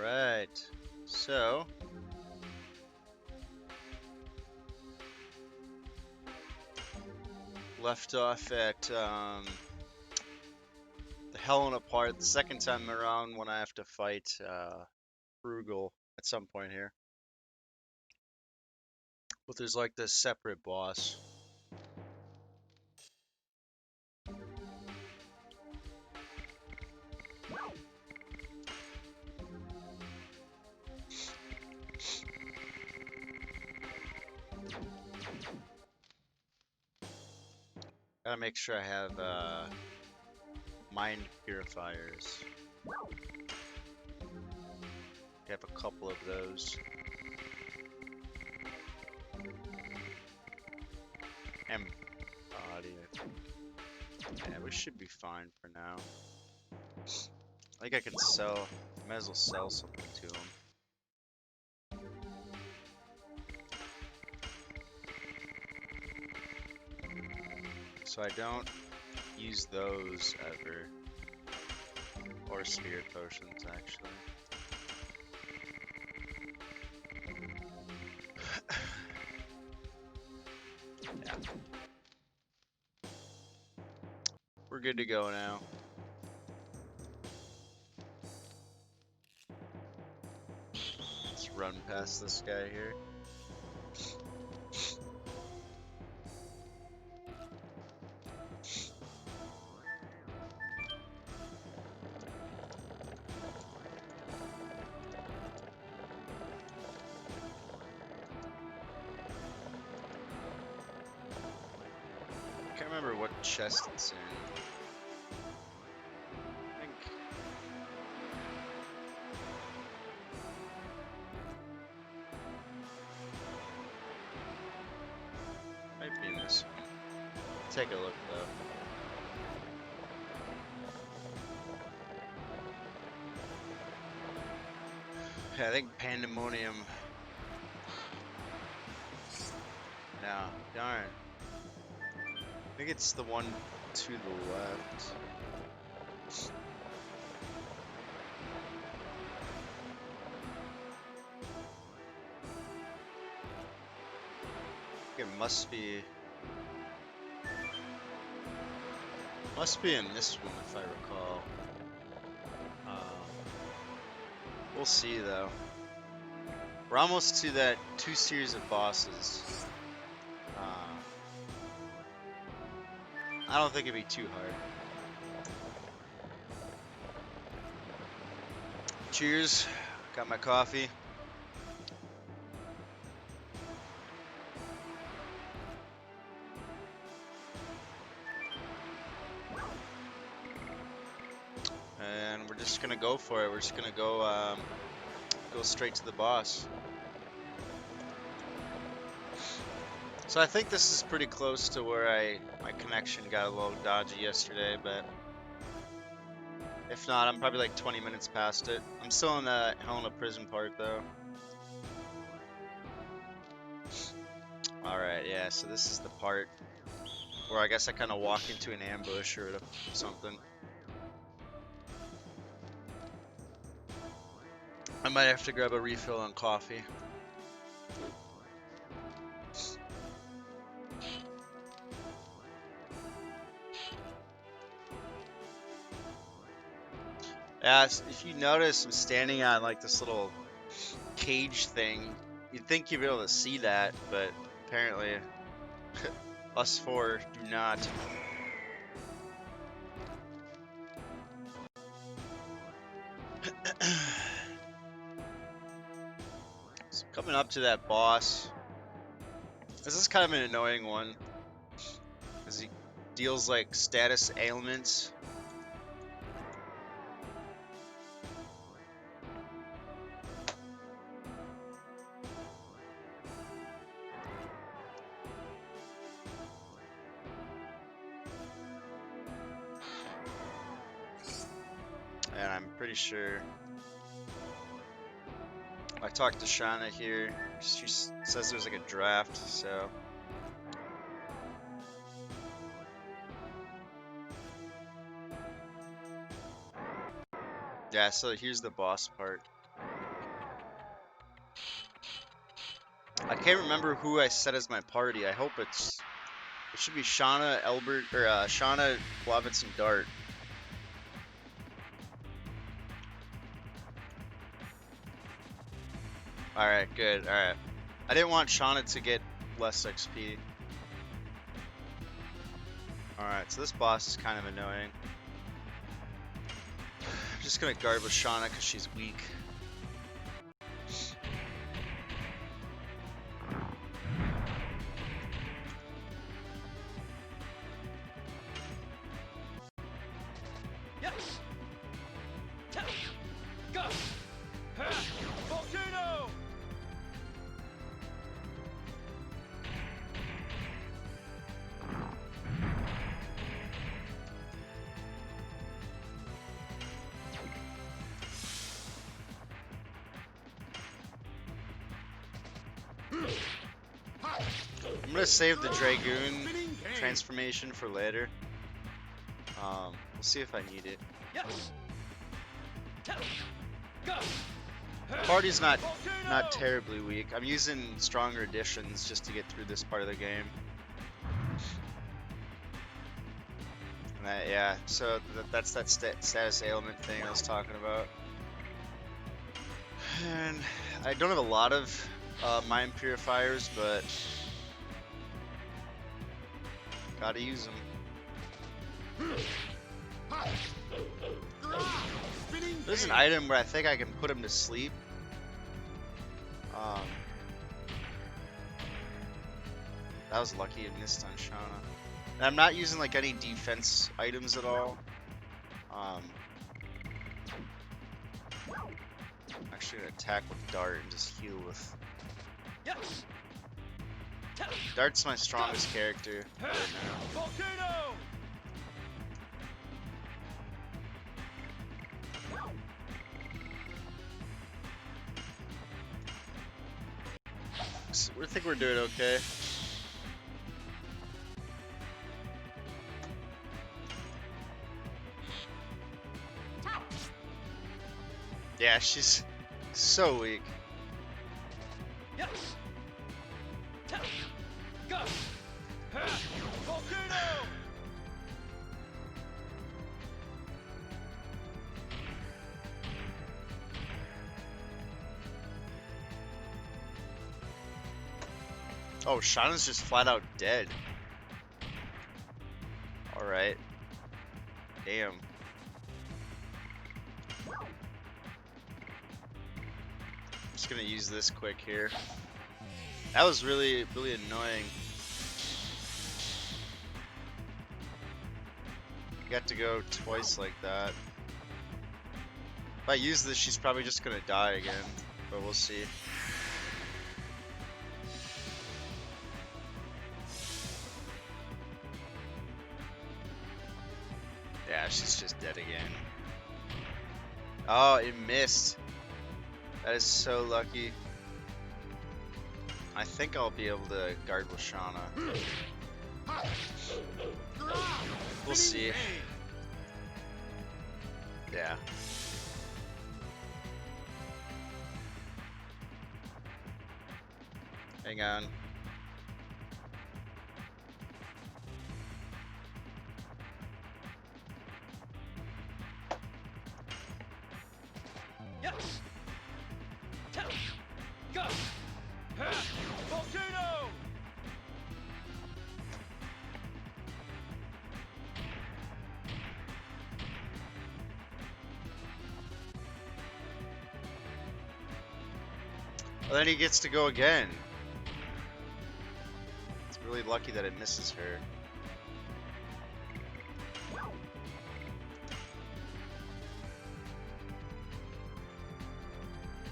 Alright, so left off at the Hell in a Part the second time around when I have to fight Frugal at some point here. But there's like this separate boss. Gotta make sure I have mind purifiers. I have a couple of those. And body, I think. Yeah, we should be fine for now. I think I can sell. Might as well sell something to him. So I don't use those ever. Or spirit potions, actually. Yeah. We're good to go now. Let's run past this guy here. Can't remember what chest it's in. I think might be in this one. Take a look though. Yeah, I think Pandemonium. No, darn. I think it's the one to the left. It must be in this one if I recall. We'll see though. We're almost to that 2 series of bosses. I don't think it'd be too hard. Cheers. Got my coffee. And we're just gonna go for it. We're just gonna go straight to the boss. So I think this is pretty close to where my connection got a little dodgy yesterday, but if not, I'm probably like 20 minutes past it. I'm still in the Hell in a Prison part though. Alright, yeah, so this is the part where I guess I kind of walk into an ambush or something. I might have to grab a refill on coffee. Yeah, if you notice, I'm standing on like this little cage thing. You'd think you'd be able to see that, but apparently us four do not. So coming up to that boss. This is kind of an annoying one, because he deals like status ailments. And I'm pretty sure I talked to Shauna here. She says there's like a draft, so. Yeah, so here's the boss part. I can't remember who I set as my party. I hope it should be Shauna, Elbert, or Shauna, Blavitz, and Dart. Alright, good, alright. I didn't want Shauna to get less XP. Alright, so this boss is kind of annoying. I'm just gonna guard with Shauna because she's weak. I'm gonna save the Dragoon transformation for later. We'll see if I need it. Party's not terribly weak. I'm using stronger additions just to get through this part of the game. And yeah, so that's that status ailment thing I was talking about. And I don't have a lot of mind purifiers, but gotta use them. There's an item where I think I can put him to sleep. That was lucky it missed on Shauna. And I'm not using like any defense items at all. Actually gonna attack with Dart and just heal with. Dart's my strongest character right now. So I think we're doing okay. Yeah, she's so weak. Oh, Shauna's just flat out dead. Alright. Damn. Just gonna use this quick here. That was really annoying. Got to go twice like that. If I use this, she's probably just gonna die again, but we'll see. Yeah, she's just dead again. Oh, it missed. That is so lucky. I think I'll be able to guard with Shauna. We'll see. Yeah. Hang on. Well, then he gets to go again. It's really lucky that it misses her.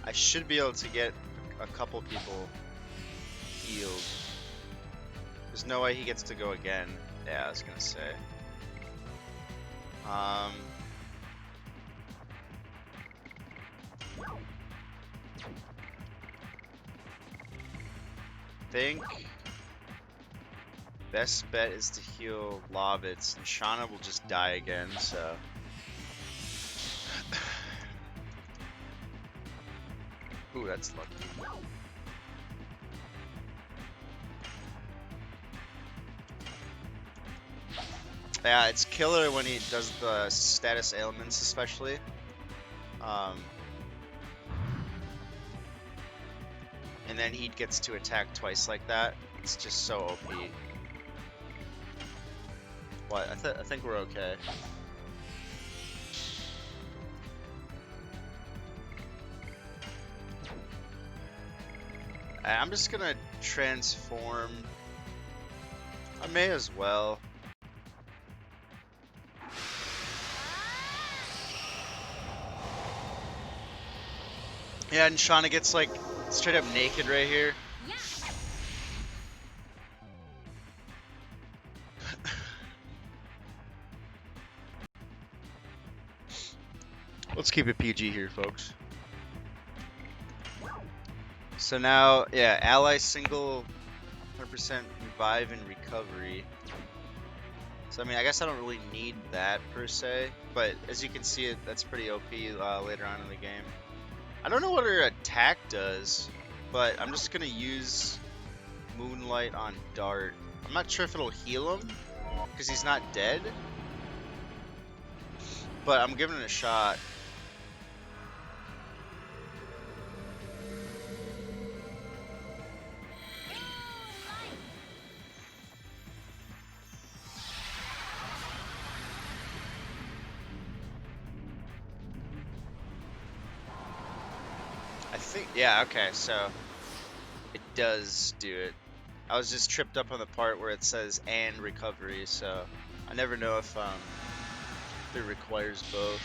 I should be able to get a couple people healed. There's no way he gets to go again. Yeah, I was gonna say. Think best bet is to heal Lovitz, and Shauna will just die again, so. Ooh, that's lucky. Yeah, it's killer when he does the status ailments, especially. And then he gets to attack twice like that. It's just so OP. What? I think we're okay. I'm just gonna transform. I may as well. Yeah, and Shauna gets like straight up naked right here. Let's keep it PG here, folks. So now, yeah, ally single 100% revive and recovery. So I mean, I guess I don't really need that per se, but as you can see, that's pretty OP later on in the game. I don't know what her attack does, but I'm just gonna use Moonlight on Dart. I'm not sure if it'll heal him because he's not dead, but I'm giving it a shot. I think, yeah, okay, so it does do it. I was just tripped up on the part where it says and recovery, so I never know if it requires both.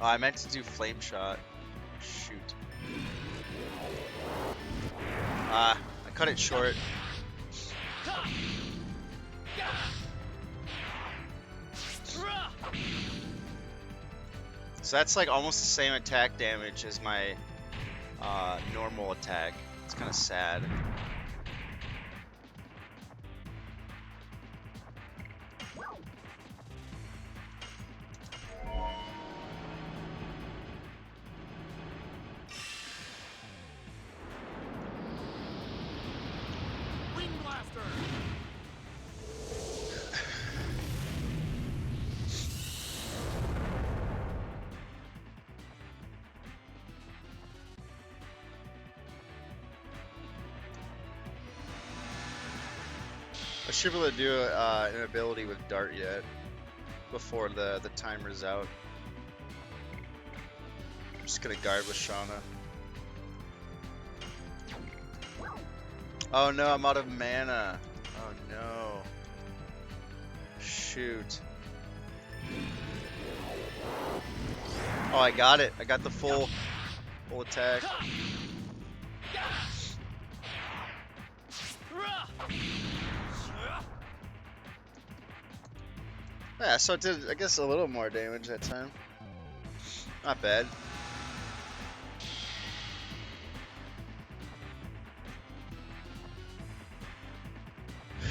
Oh, I meant to do flame shot. Shoot. I cut it short. So that's like almost the same attack damage as my normal attack. It's kind of sad. I should be able to do an ability with Dart yet before the timer's out. I'm just gonna guard with Shauna. Oh no, I'm out of mana. Oh no. Shoot. Oh, I got it. I got the full attack. Yeah, so it did, I guess, a little more damage that time. Not bad.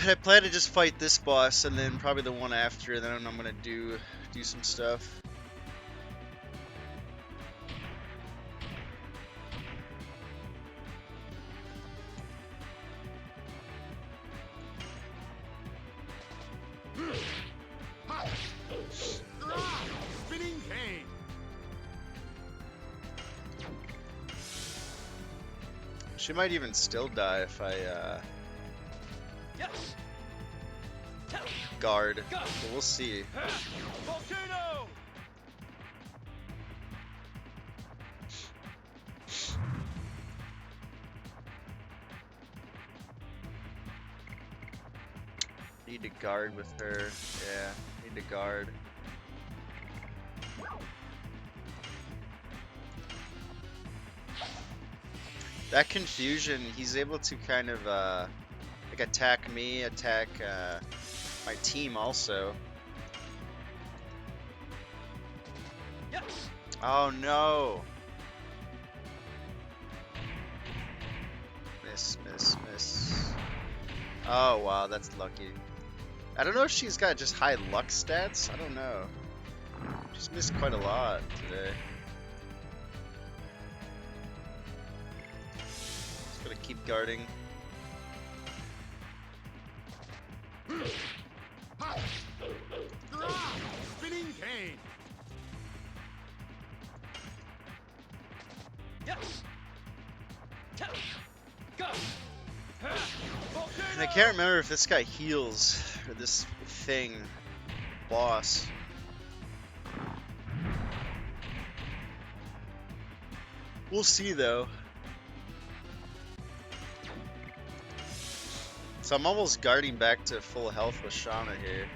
I plan to just fight this boss and then probably the one after, and then I'm gonna do some stuff. She might even still die if I guard, but we'll see. Volcano! Need to guard with her. Yeah, need to guard. That confusion, he's able to kind of like attack me, attack my team also. Oh no! Miss, miss, miss. Oh wow, that's lucky. I don't know if she's got just high luck stats. I don't know. Just missed quite a lot today. Just gotta keep guarding. Spinning cane. And I can't remember if this guy heals or this thing, boss. We'll see though. So I'm almost guarding back to full health with Shauna here.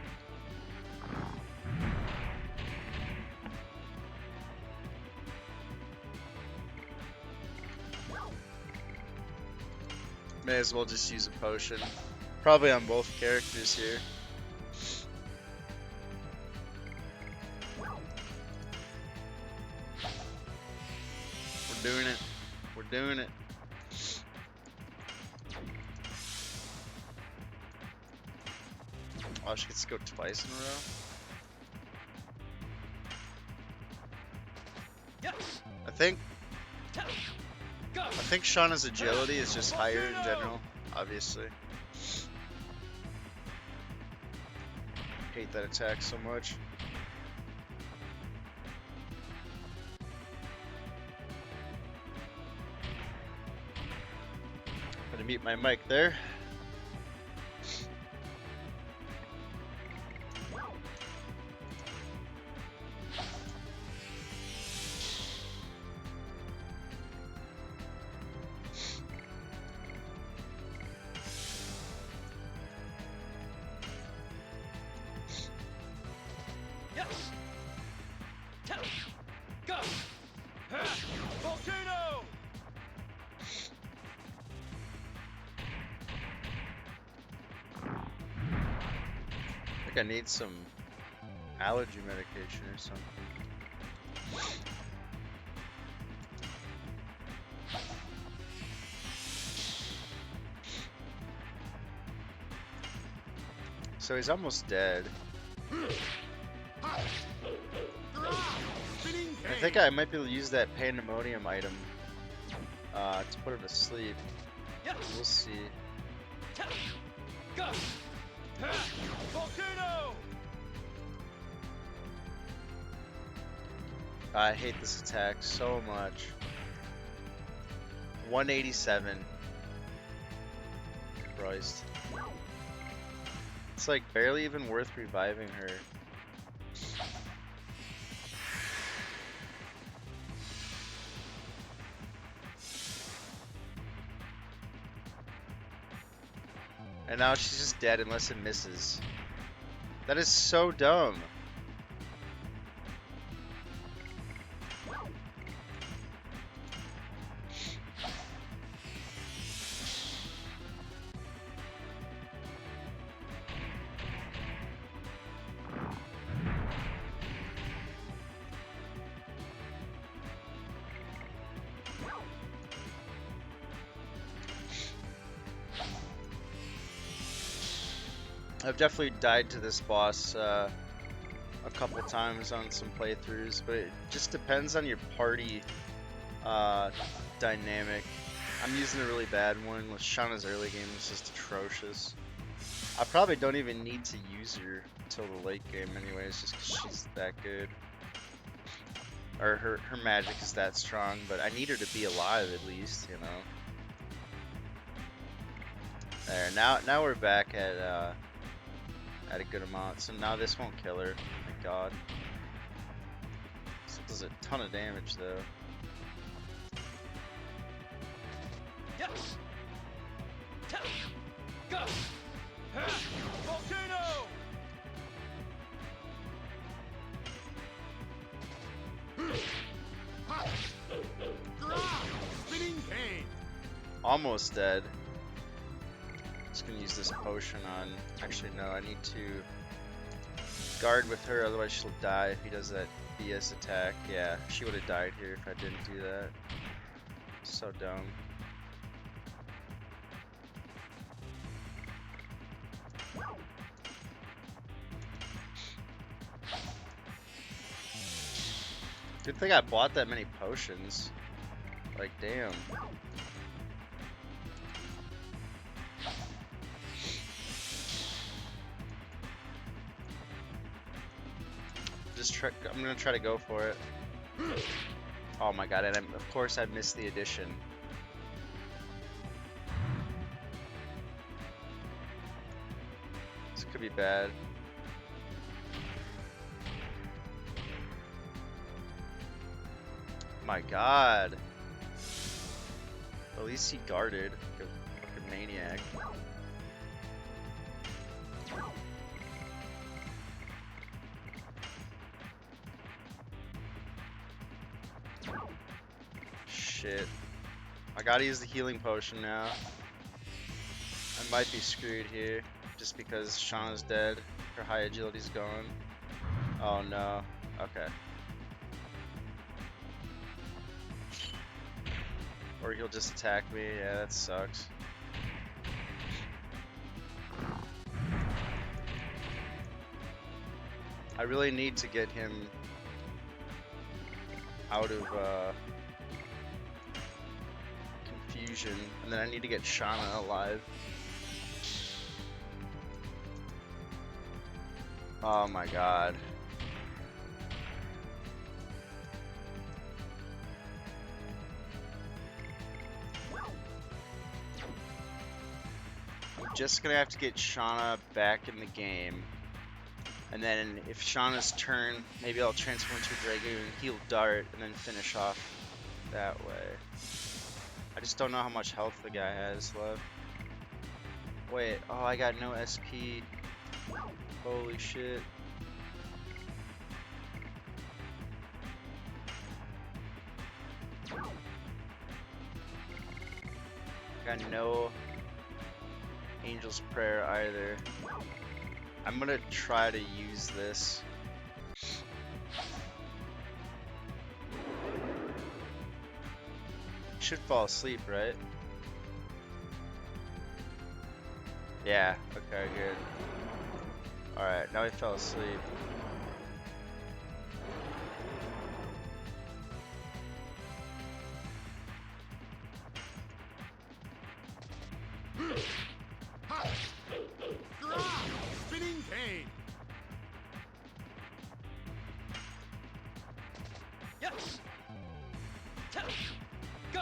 May as well just use a potion. Probably on both characters here. We're doing it. We're doing it. Oh, she gets to go twice in a row. I think Shauna's agility is just higher in general, obviously. Hate that attack so much. Gonna mute my mic there. Volcano. I think I need some allergy medication or something. So he's almost dead. I think I might be able to use that pandemonium item to put him to sleep. We'll see. Volcano. I hate this attack so much. 187. Christ. It's like barely even worth reviving her. And now she's just dead unless it misses. That is so dumb. I've definitely died to this boss a couple times on some playthroughs, but it just depends on your party dynamic. I'm using a really bad one. Shauna's early game is just atrocious. I probably don't even need to use her until the late game anyways, just because she's that good. Or her magic is that strong, but I need her to be alive at least, you know. There, now we're back at a good amount, so now this won't kill her, thank god. This does a ton of damage though. Volcano. Spinning cane. Almost dead. Just gonna use this potion on. Actually, no, I need to guard with her, otherwise she'll die if he does that BS attack. Yeah, she would have died here if I didn't do that. So dumb. Good thing I bought that many potions. Like, damn. I'm gonna try to go for it. Oh my god, and of course I missed the addition. This could be bad. My god. At least he guarded like a fucking maniac. Shit. I gotta use the healing potion now. I might be screwed here just because Shauna's dead. Her high agility's gone. Oh no. Okay. Or he'll just attack me. Yeah, that sucks. I really need to get him out of confusion, and then I need to get Shauna alive. Oh my god. I'm just gonna have to get Shauna back in the game. And then if Shauna's turn, maybe I'll transform into a Dragoon, heal Dart, and then finish off that way. I just don't know how much health the guy has left. Wait, oh, I got no SP. Holy shit. Got no Angel's Prayer either. I'm gonna try to use this. Should fall asleep, right? Yeah, okay, good. Alright, now he fell asleep. Spinning cane. Yes. Go.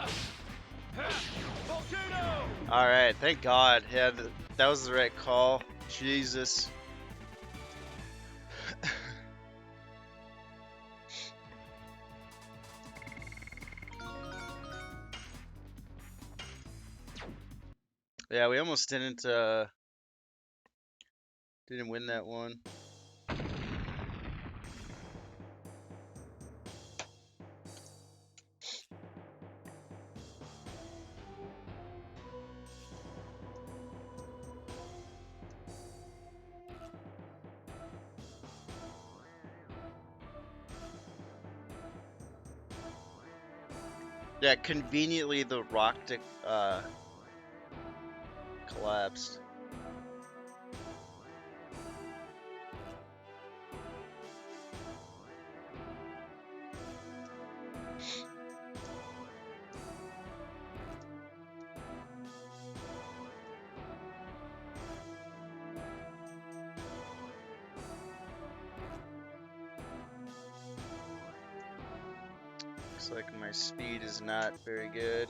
Volcano. Alright, thank God. Yeah, that was the right call. Jesus. Yeah, we almost didn't win that one. Yeah, conveniently the rock collapsed. Looks like my speed is not very good.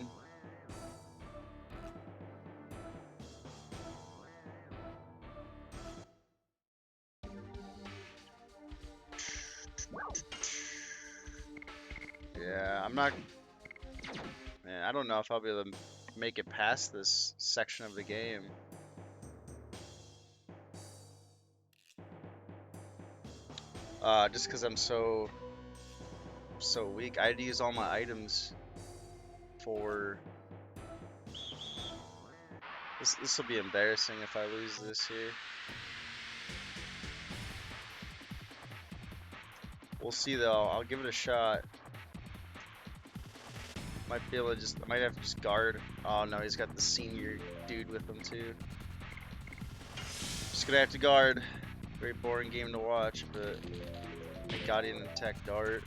Yeah, I'm not... Man, I don't know if I'll be able to make it past this section of the game. Just because I'm so weak. I had to use all my items for... This will be embarrassing if I lose this here. We'll see though. I'll give it a shot. Might be able to I might have to just guard. Oh no, he's got the senior dude with him too. Just gonna have to guard. Very boring game to watch, but thank God he didn't attack Dart.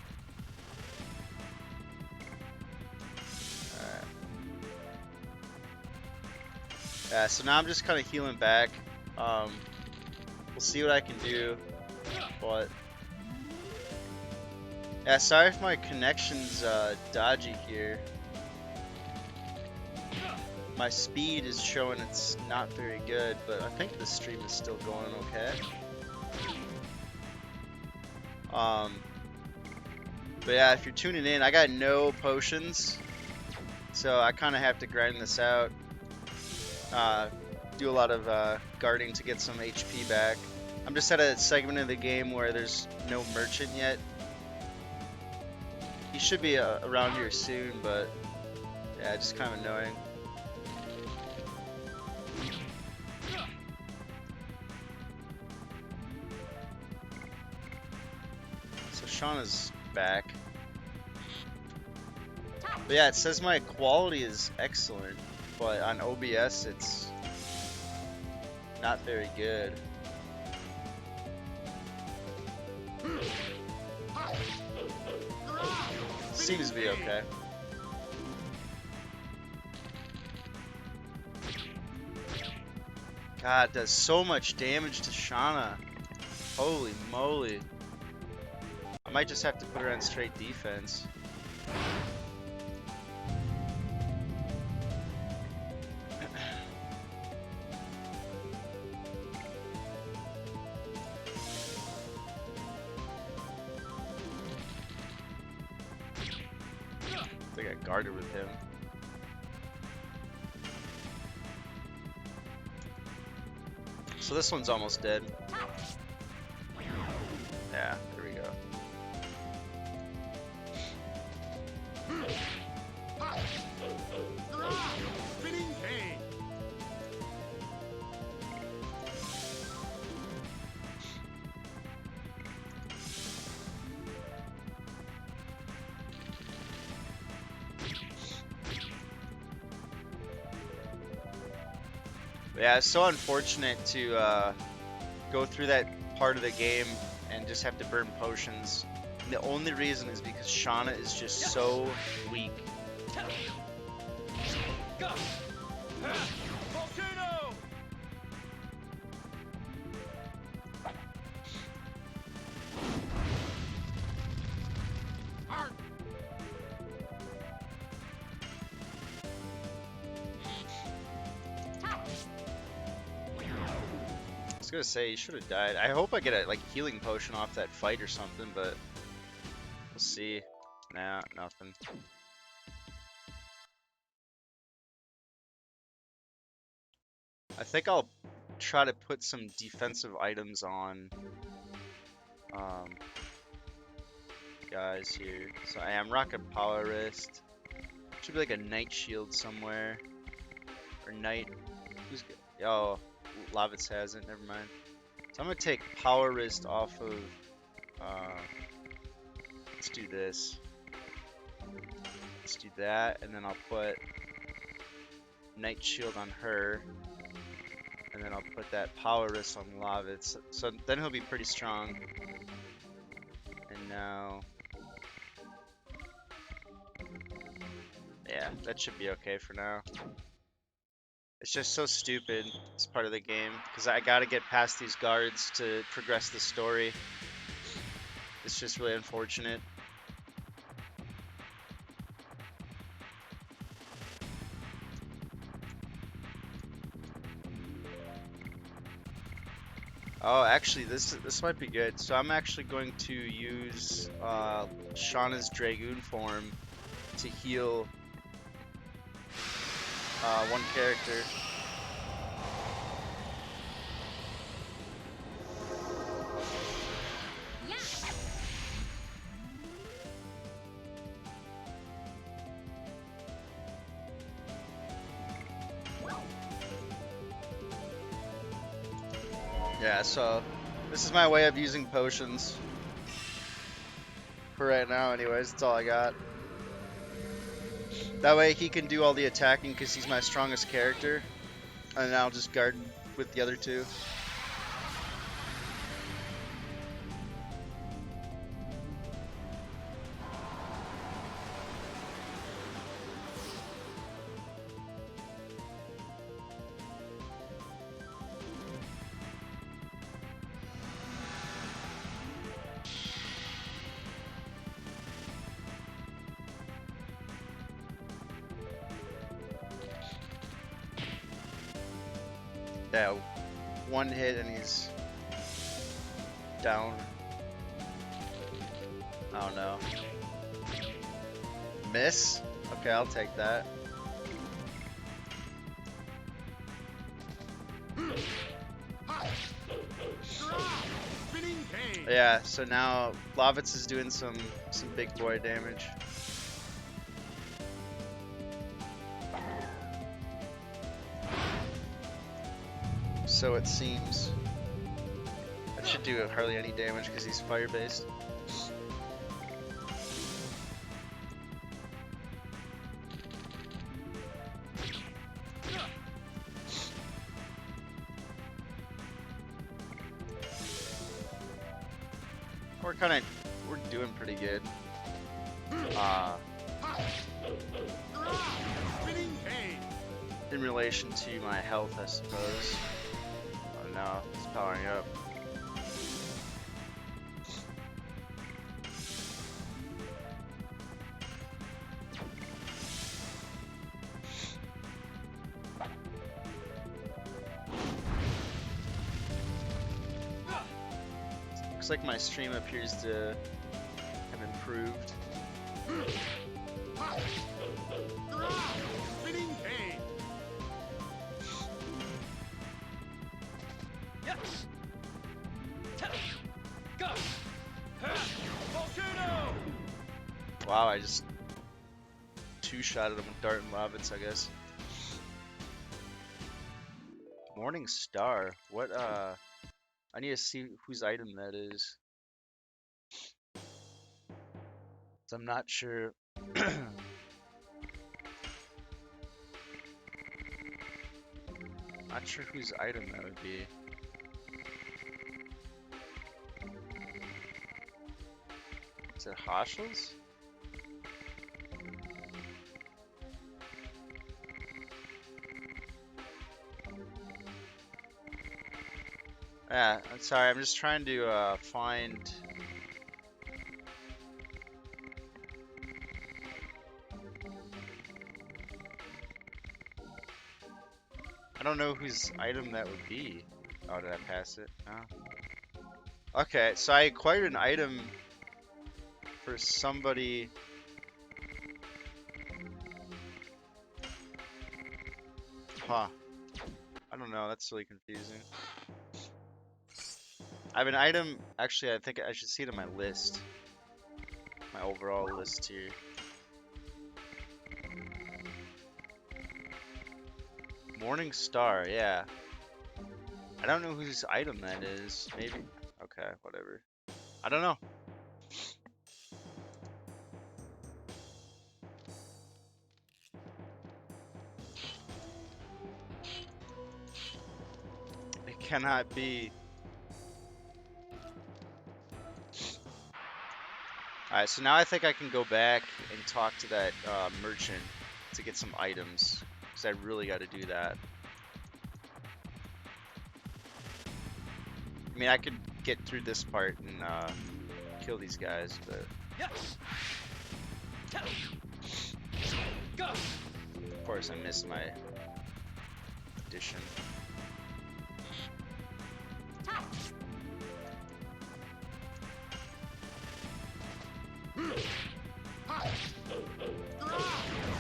Yeah, so now I'm just kind of healing back. We'll see what I can do, but yeah, sorry if my connection's dodgy here. My speed is showing it's not very good, but I think the stream is still going okay. But yeah, if you're tuning in, I got no potions, so I kind of have to grind this out. Do a lot of guarding to get some HP back. I'm just at a segment of the game where there's no merchant yet. He should be around here soon, but yeah, just kind of annoying. So Shauna's back. But yeah, it says my quality is excellent, but on OBS it's not very good. Seems to be okay. God, does so much damage to Shauna. Holy moly. I might just have to put her on straight defense. I think I guarded with him. So this one's almost dead. Yeah, there we go. Spinning cane. But yeah, it's so unfortunate to go through that part of the game and just have to burn potions. And the only reason is because Shauna is just so weak. Volcano. Arc. I was gonna say, you should have died. I hope I get a healing potion off that fight or something, but we'll see. Nah, nothing. I think I'll try to put some defensive items on guys here. So I am rocking power wrist. Should be like a night shield somewhere. Or night. Who's good? Oh, Lavitz has it. Never mind. So I'm gonna take power wrist off of. Let's do this. Let's do that, and then I'll put night shield on her, and then I'll put that power wrist on Lavitz. So then he'll be pretty strong. And now, yeah, that should be okay for now. It's just so stupid, this part of the game, because I gotta get past these guards to progress the story. It's just really unfortunate. Oh, actually, this might be good. So I'm actually going to use Shauna's Dragoon form to heal one character. Yeah, so this is my way of using potions. For right now, anyways, that's all I got. That way he can do all the attacking because he's my strongest character. And I'll just guard with the other two. Yeah, one hit and he's down. Oh no. Miss? Okay, I'll take that. Spinning cane. Yeah, so now Lovitz is doing some big boy damage. So it seems. That should do hardly any damage because he's fire based. We're doing pretty good. Spinning cane. In relation to my health, I suppose. Oh no, it's powering up. Looks like my stream appears to have improved. Spinning cane. Yes. Go. Volcano. Wow, I just two-shotted him with Dart and Lovitz, I guess. Morning Star. What, I need to see whose item that is. So I'm not sure. Not sure whose item that would be. Is it Hashel's? Yeah, I'm sorry, I'm just trying to find. I don't know whose item that would be. Oh, did I pass it? No. Okay, so I acquired an item for somebody. Huh. I don't know, that's really confusing. I have an item, actually I think I should see it on my list. My overall list here. Morning Star, yeah. I don't know whose item that is. Maybe. Okay, whatever. I don't know. It cannot be. Alright, so now I think I can go back and talk to that merchant to get some items. Because I really got to do that. I mean, I could get through this part and kill these guys, but... Yes. Go. Of course, I missed my addition.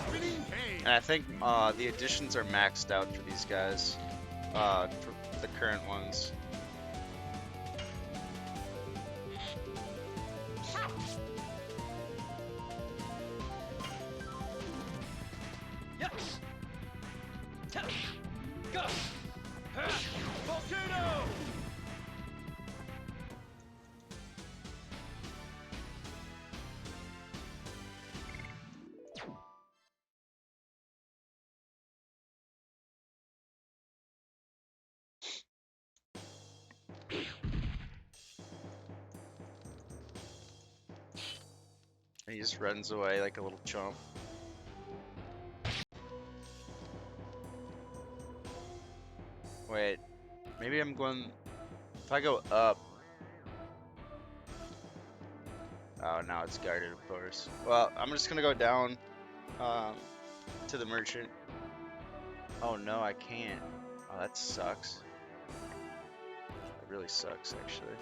Spinning cane. And I think the additions are maxed out for these guys, for the current ones. Yes. Go. Volcano. And he just runs away like a little chump. Wait, maybe I'm going... If I go up... Oh, now it's guarded, of course. Well, I'm just gonna go down to the merchant. Oh no, I can't. Oh, that sucks. That really sucks, actually.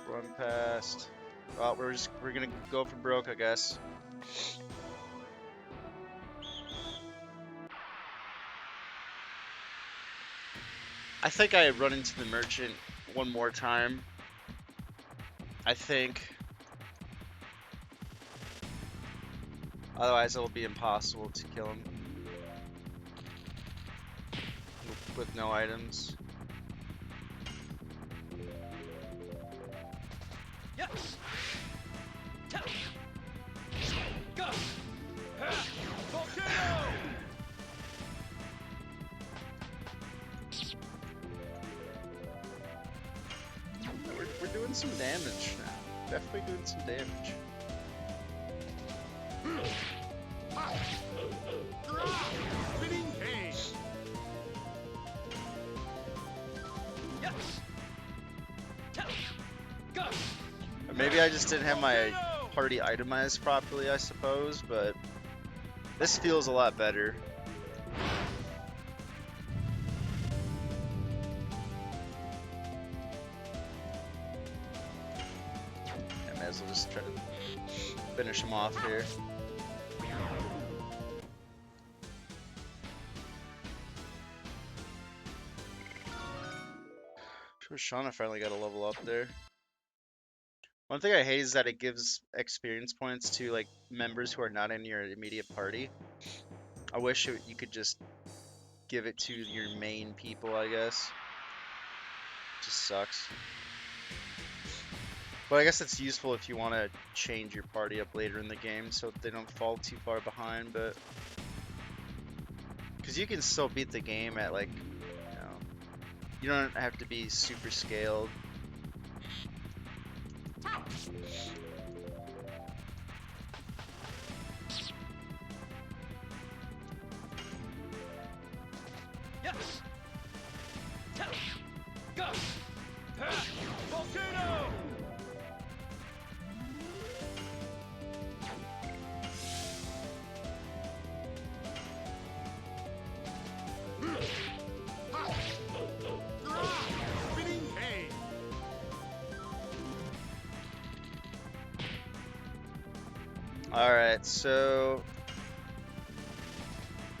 Run past. Well, we're gonna go for broke, I guess. I think I run into the merchant one more time. I think. Otherwise, it'll be impossible to kill him with no items. Yes. Go. Volcano. We're doing some damage now. Definitely doing some damage. Spinning cage. Yes. Go. Or maybe I just didn't have my party itemized properly, I suppose, but this feels a lot better. I may as well just try to finish him off here. Sure, Shauna finally got a level up there. One thing I hate is that it gives experience points to like members who are not in your immediate party. I wish you could just give it to your main people, I guess. Just sucks. But I guess it's useful if you want to change your party up later in the game so they don't fall too far behind, but because you can still beat the game at like, you don't have to be super scaled. Yes. Go. Volcano. Spinning cage. Alright, so...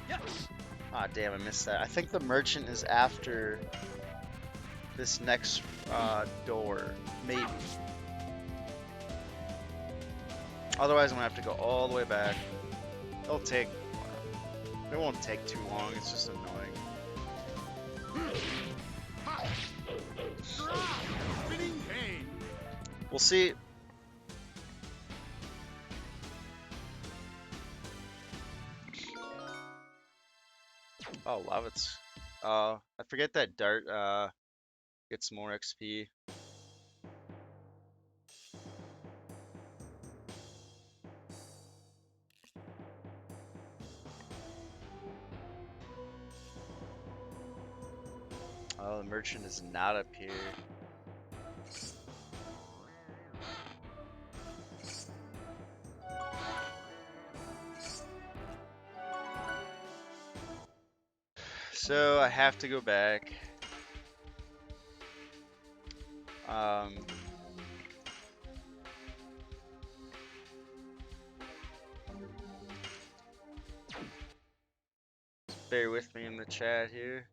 Yes. Ah, damn, I missed that. I think the merchant is after this next door. Maybe. Otherwise, I'm gonna have to go all the way back. It won't take too long, it's just annoying. Spinning cage. We'll see. Oh, love it. I forget that dart gets more XP. Oh, the merchant is not up here. So I have to go back. Bear with me in the chat here.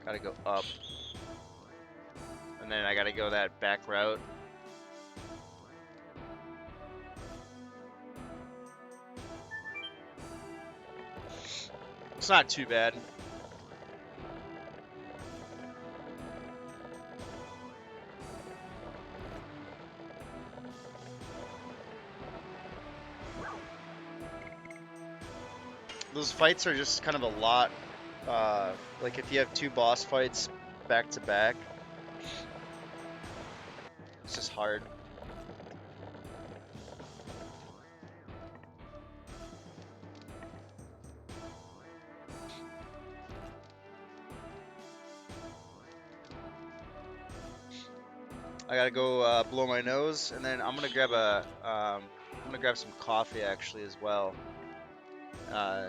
Gotta go up. And then I gotta go that back route. It's not too bad. Those fights are just kind of a lot. Like if you have two boss fights back to back, it's just hard. I gotta go blow my nose, and then I'm gonna grab I'm gonna grab some coffee actually as well.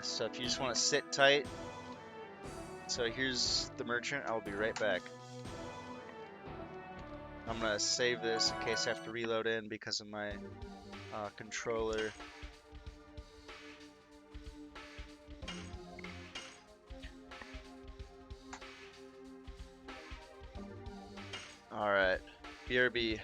So if you just want to sit tight, so here's the merchant. I'll be right back. I'm gonna save this in case I have to reload in because of my controller. All right, BRB.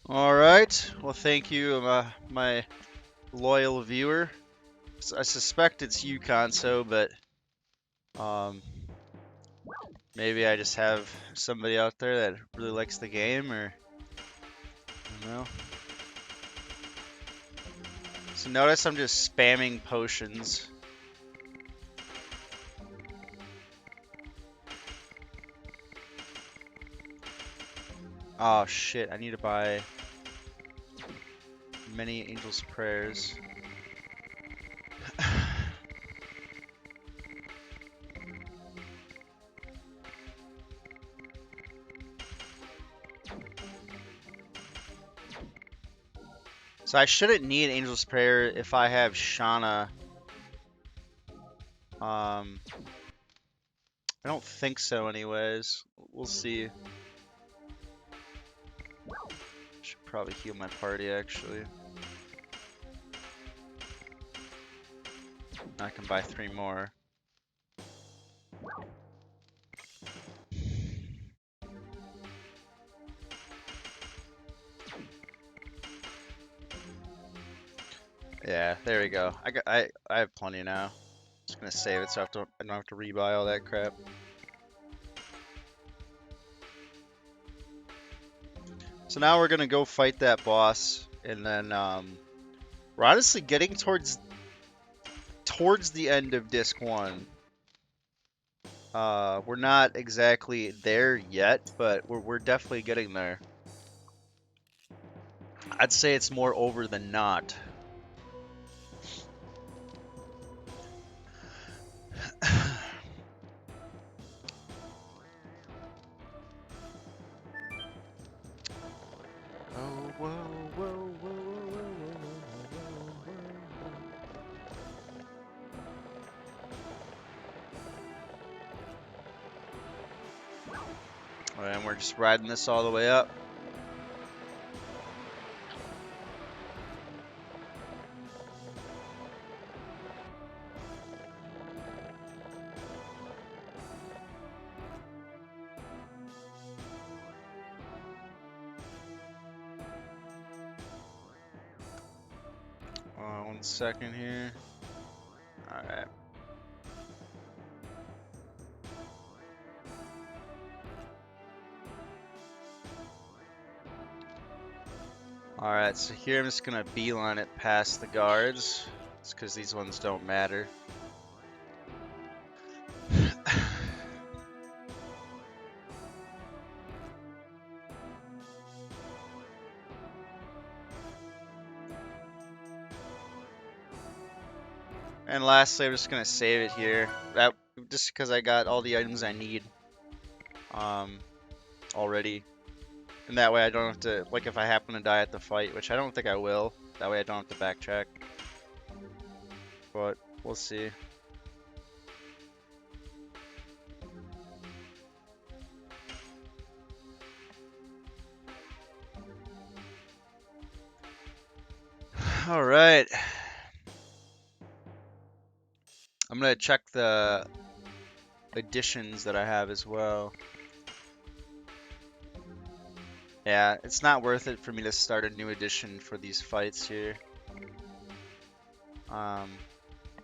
All right. Well, thank you, my loyal viewer. I suspect it's you, Conso, but um, maybe I just have somebody out there that really likes the game, or I don't know. So notice I'm just spamming potions. Oh shit! I need to buy many angels' prayers. So I shouldn't need Angel's Prayer if I have Shauna. I don't think so anyways. We'll see. Should probably heal my party actually. I can buy 3 more. Yeah, there we go. I have plenty now. Just gonna save it so I don't have to rebuy all that crap. So now we're gonna go fight that boss, and then we're honestly getting towards the end of disc 1. We're not exactly there yet, but we're definitely getting there. I'd say it's more over than not. Oh, whoa, whoa, whoa, whoa, whoa, whoa. And we're just riding this all the way up. One second here. Alright. Alright, so here I'm just gonna beeline it past the guards. It's because these ones don't matter. And lastly, I'm just gonna save it here. Just because I got all the items I need already. And that way I don't have to, like if I happen to die at the fight, which I don't think I will, that way I don't have to backtrack. But we'll see. Alright. I'm gonna check the additions that I have as well. Yeah, it's not worth it for me to start a new edition for these fights here. Yeah,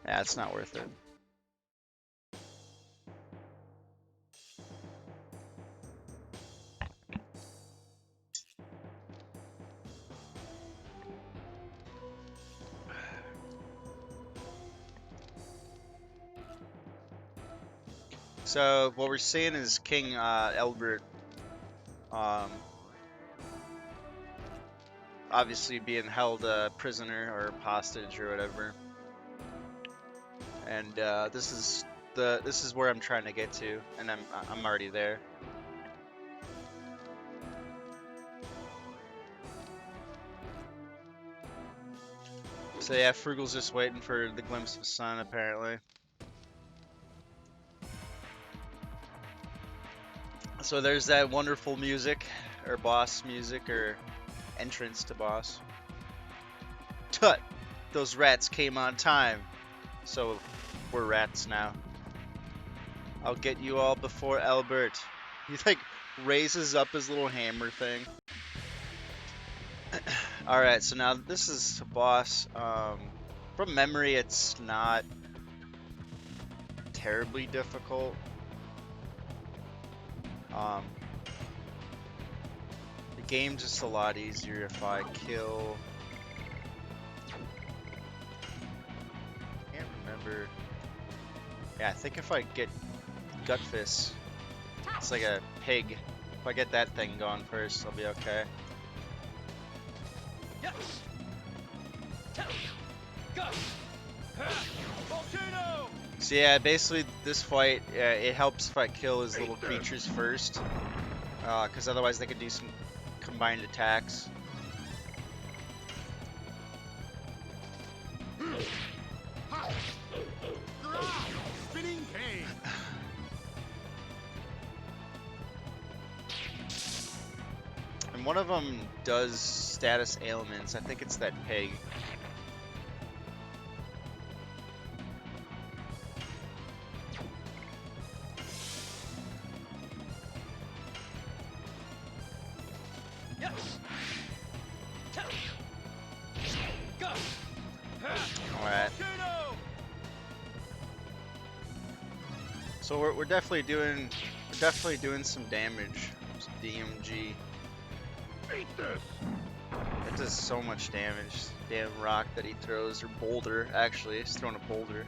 it's not worth it. So what we're seeing is King Elbert, obviously being held prisoner or hostage or whatever, and this is where I'm trying to get to, and I'm already there. So yeah, Frugal's just waiting for the glimpse of sun apparently. So there's that wonderful music, or boss music, or entrance to boss. Tut! Those rats came on time. So we're rats now. I'll get you all before Albert. He like raises up his little hammer thing. All right, so now this is a boss. From memory, it's not terribly difficult. Um, the game's just a lot easier if I kill. Can't remember. Yeah, I think if I get Gut Fist, it's like a pig. If I get that thing going first, I'll be okay. Volcano! So yeah, basically this fight, it helps if I kill his little creatures first, because otherwise they could do some combined attacks. Spinning cane! And one of them does status ailments. I think it's that pig. Alright. So we're definitely doing some damage. Some DMG. Eat this! It does so much damage. Damn rock that he throws, or boulder. Actually, he's throwing a boulder.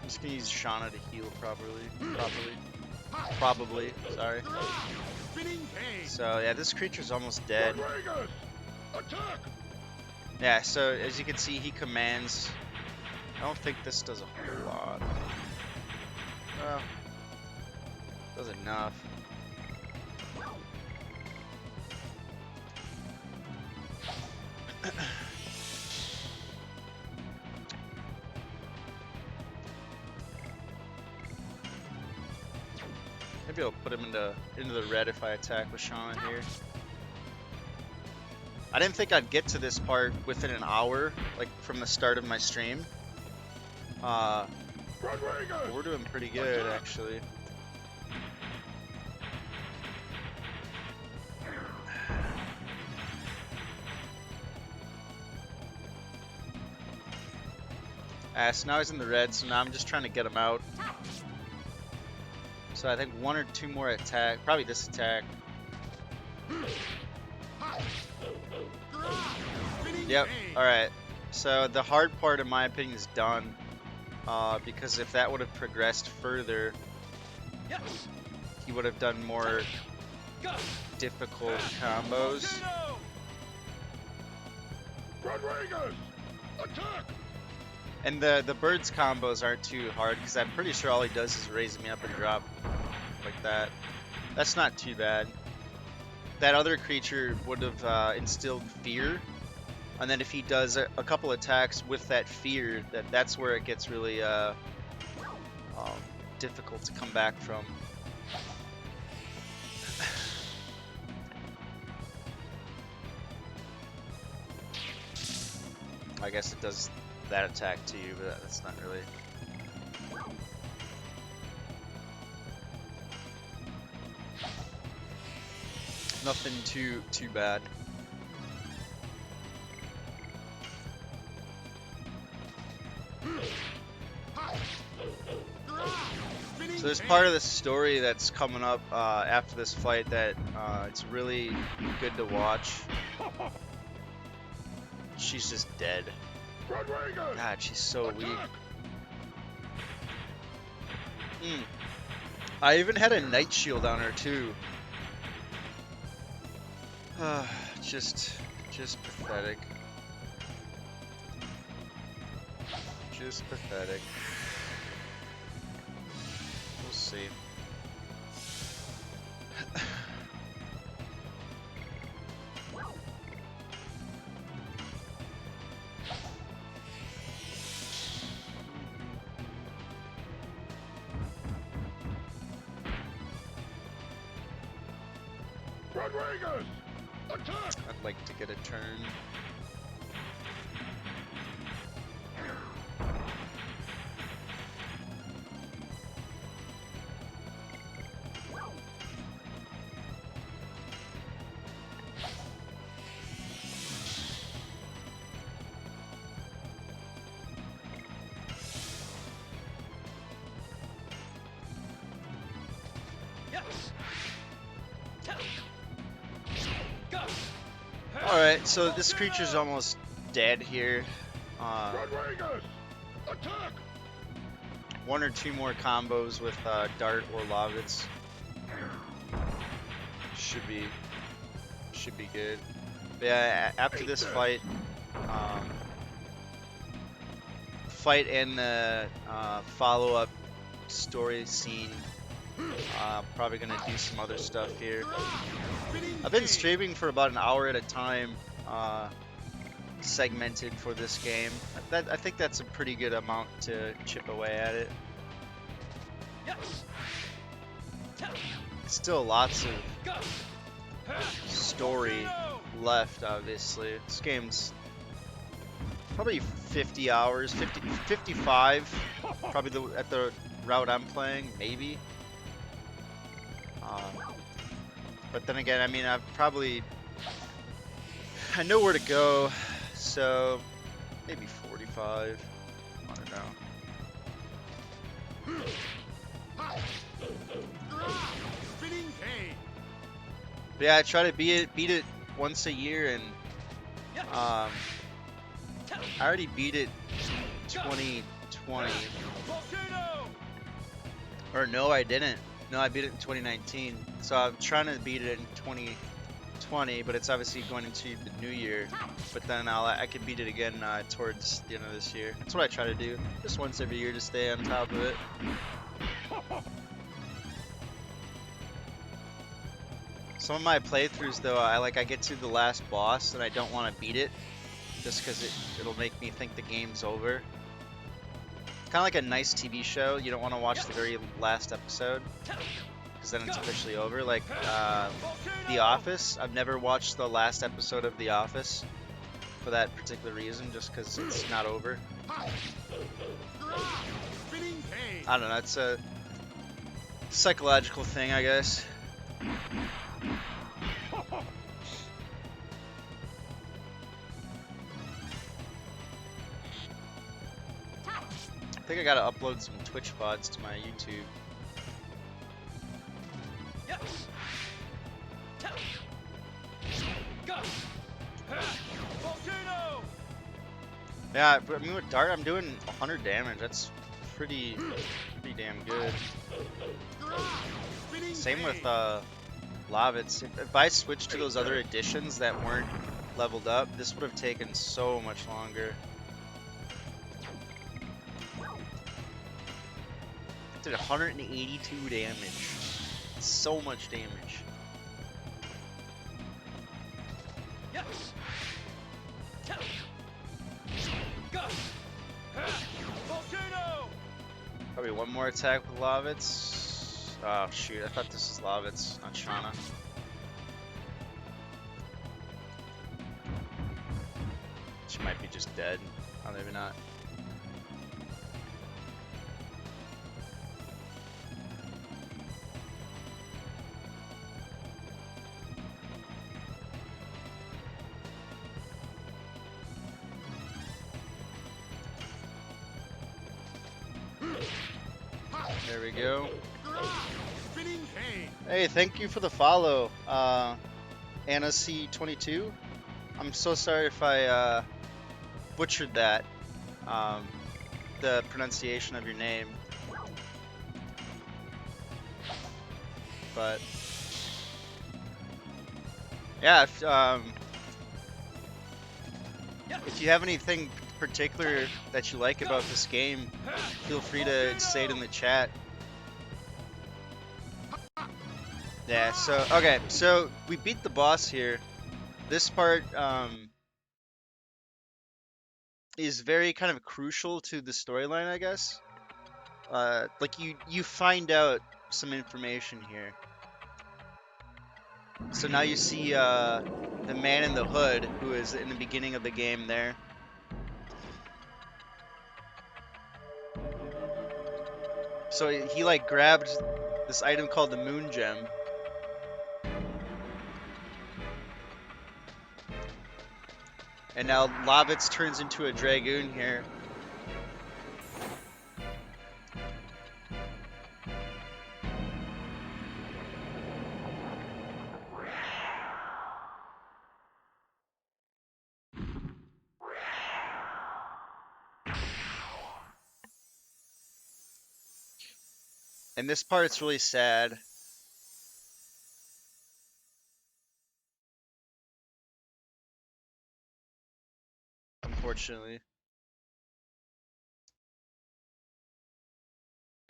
I'm just gonna use Shauna to heal probably. Sorry. Spinning cane! So yeah, this creature's almost dead. Rodriguez! Attack! Yeah, so as you can see, he commands. I don't think this does a whole lot. Well, does enough. Maybe I'll put him into the red if I attack with Shauna here. I didn't think I'd get to this part within an hour, like from the start of my stream. But we're doing pretty good, actually. So now he's in the red, so now I'm just trying to get him out. So I think one or two more attack, probably this attack. Yep, alright. So the hard part, in my opinion, is done. Because if that would have progressed further, he would have done more difficult combos. Rodriguez! Attack! And the bird's combos aren't too hard, because I'm pretty sure all he does is raise me up and drop like that. That's not too bad. That other creature would have instilled fear, and then if he does a couple attacks with that fear, that's where it gets really difficult to come back from. I guess it does that attack to you, but that's not really. Nothing too bad. So there's part of the story that's coming up after this fight that it's really good to watch. She's just dead. God, she's so weak. I even had a night shield on her too. Just pathetic. Just pathetic. We'll see. Rodriguez! Attack! I'd like to get a turn. Alright, so this creature's almost dead here. Rodriguez! Attack! One or two more combos with Dart or Lavitz should be good. But yeah, after this fight, and the follow-up story scene, probably gonna do some other stuff here. I've been streaming for about an hour at a time, segmented for this game. I think that's a pretty good amount to chip away at it. Still lots of story left, obviously. This game's probably 50 hours, 55, probably at the route I'm playing, maybe. But then again, I mean, I know where to go, so maybe 45. I don't know. But yeah, I try to beat it once a year, and I already beat it 2020. Or no, I didn't. No, I beat it in 2019. So I'm trying to beat it in 2020, but it's obviously going into the new year. But then I can beat it again towards the end of this year. That's what I try to do, just once every year to stay on top of it. Some of my playthroughs, though, I get to the last boss and I don't want to beat it, just because it'll make me think the game's over. Kind of like a nice TV show. You don't want to watch the very last episode, because then it's officially over. Like The Office. I've never watched the last episode of The Office for that particular reason, just because it's not over. I don't know. It's a psychological thing, I guess. I think I gotta upload some Twitch VODs to my YouTube. Yeah, but I mean with Dart, I'm doing 100 damage. That's pretty damn good. Same with Lavitz. If I switched to those other additions that weren't leveled up, this would have taken so much longer. Did 182 damage. So much damage. Probably one more attack with Lavitz. Oh shoot, I thought this was Lavitz, not Shauna. She might be just dead. Oh, maybe not. There we go. Hey, thank you for the follow, Anna C22. I'm so sorry if I butchered that, the pronunciation of your name. But yeah, if you have anything particular that you like about this game, feel free to say it in the chat. Yeah, so okay, so we beat the boss here. This part is very kind of crucial to the storyline, I guess. Like you find out some information here. So now you see the man in the hood, who is in the beginning of the game there. So he like grabbed this item called the Moon Gem. And now Lavitz turns into a Dragoon here. And this part's really sad. Unfortunately.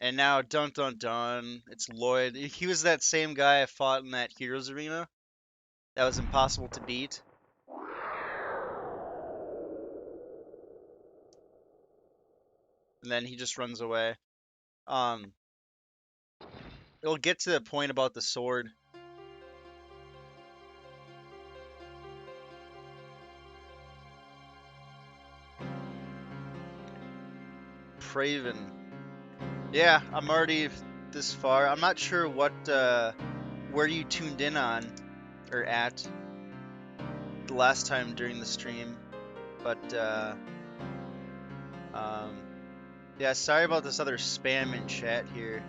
And now, dun dun dun, it's Lloyd. He was that same guy I fought in that Heroes Arena. That was impossible to beat. And then he just runs away. Um, it'll get to the point about the sword. Praven. Yeah, I'm already this far. I'm not sure where you tuned in on or at the last time during the stream, but um, yeah, sorry about this other spam in chat here.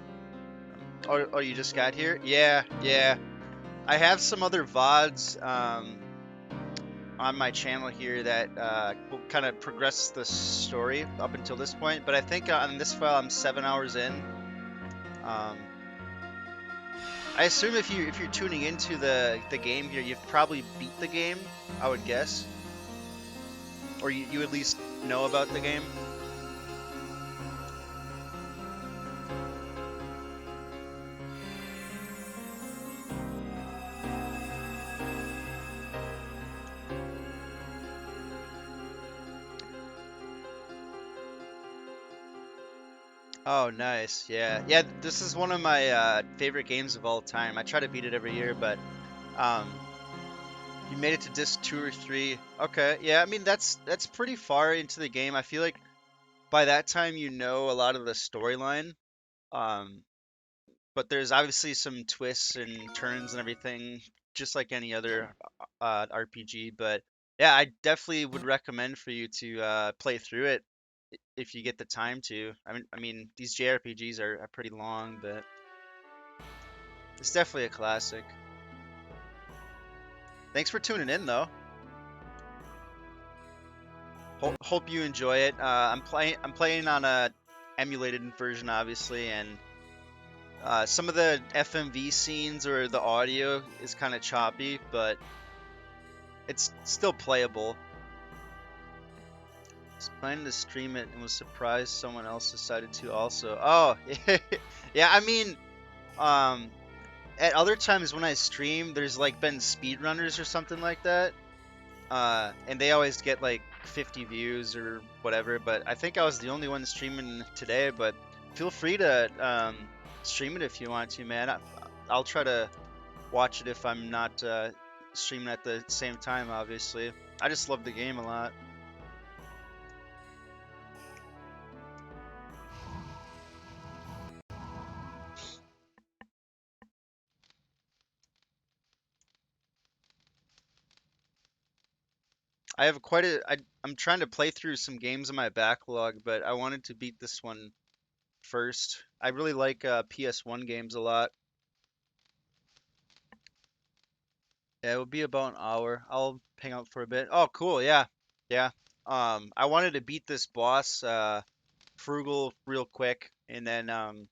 Oh, you just got here? Yeah, yeah. I have some other VODs on my channel here that will kind of progress the story up until this point, but I think on this file I'm 7 hours in. I assume if you're tuning into the game here, you've probably beat the game, I would guess, or you at least know about the game. Oh, nice. Yeah, yeah. This is one of my favorite games of all time. I try to beat it every year, but um, you made it to disc 2 or 3. Okay, yeah. I mean that's pretty far into the game. I feel like by that time you know a lot of the storyline. Um, but there's obviously some twists and turns and everything, just like any other RPG. But yeah, I definitely would recommend for you to play through it if you get the time to. I mean, these JRPGs are pretty long, but it's definitely a classic. Thanks for tuning in, though. Hope you enjoy it. I'm playing on a emulated version, obviously, and some of the FMV scenes or the audio is kind of choppy, but it's still playable. Was planning to stream it and was surprised someone else decided to also. Oh, yeah. I mean, um, at other times when I stream, there's like been speedrunners or something like that. And they always get like 50 views or whatever. But I think I was the only one streaming today. But feel free to stream it if you want to, man. I'll try to watch it if I'm not streaming at the same time. Obviously, I just love the game a lot. I have quite a. I'm trying to play through some games in my backlog, but I wanted to beat this one first. I really like PS1 games a lot. Yeah, it will be about an hour. I'll hang out for a bit. Oh, cool. Yeah, yeah. I wanted to beat this boss, Frugal, real quick, and then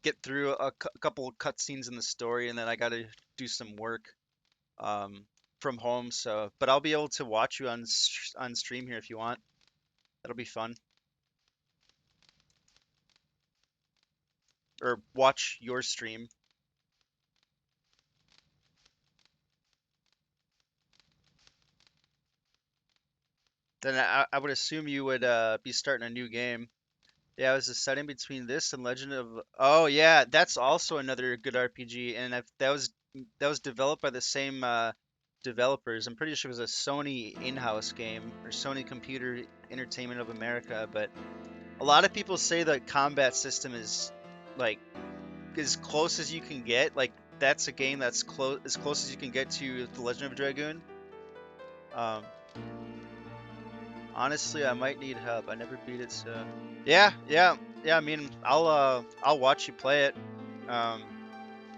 get through a couple of cutscenes in the story, and then I got to do some work um from home. So, but I'll be able to watch you on stream here if you want. That'll be fun. Or watch your stream. Then I would assume you would be starting a new game. Yeah, it was deciding between this and Legend of. Oh yeah, that's also another good RPG, and that was developed by the same developers. I'm pretty sure it was a Sony in-house game or Sony Computer Entertainment of America. But a lot of people say the combat system is like as close as you can get. Like that's a game that's close as close as you can get to The Legend of Dragoon. Um, Honestly, I might need help. I never beat it, so yeah, yeah, yeah. I mean, I'll watch you play it. Um,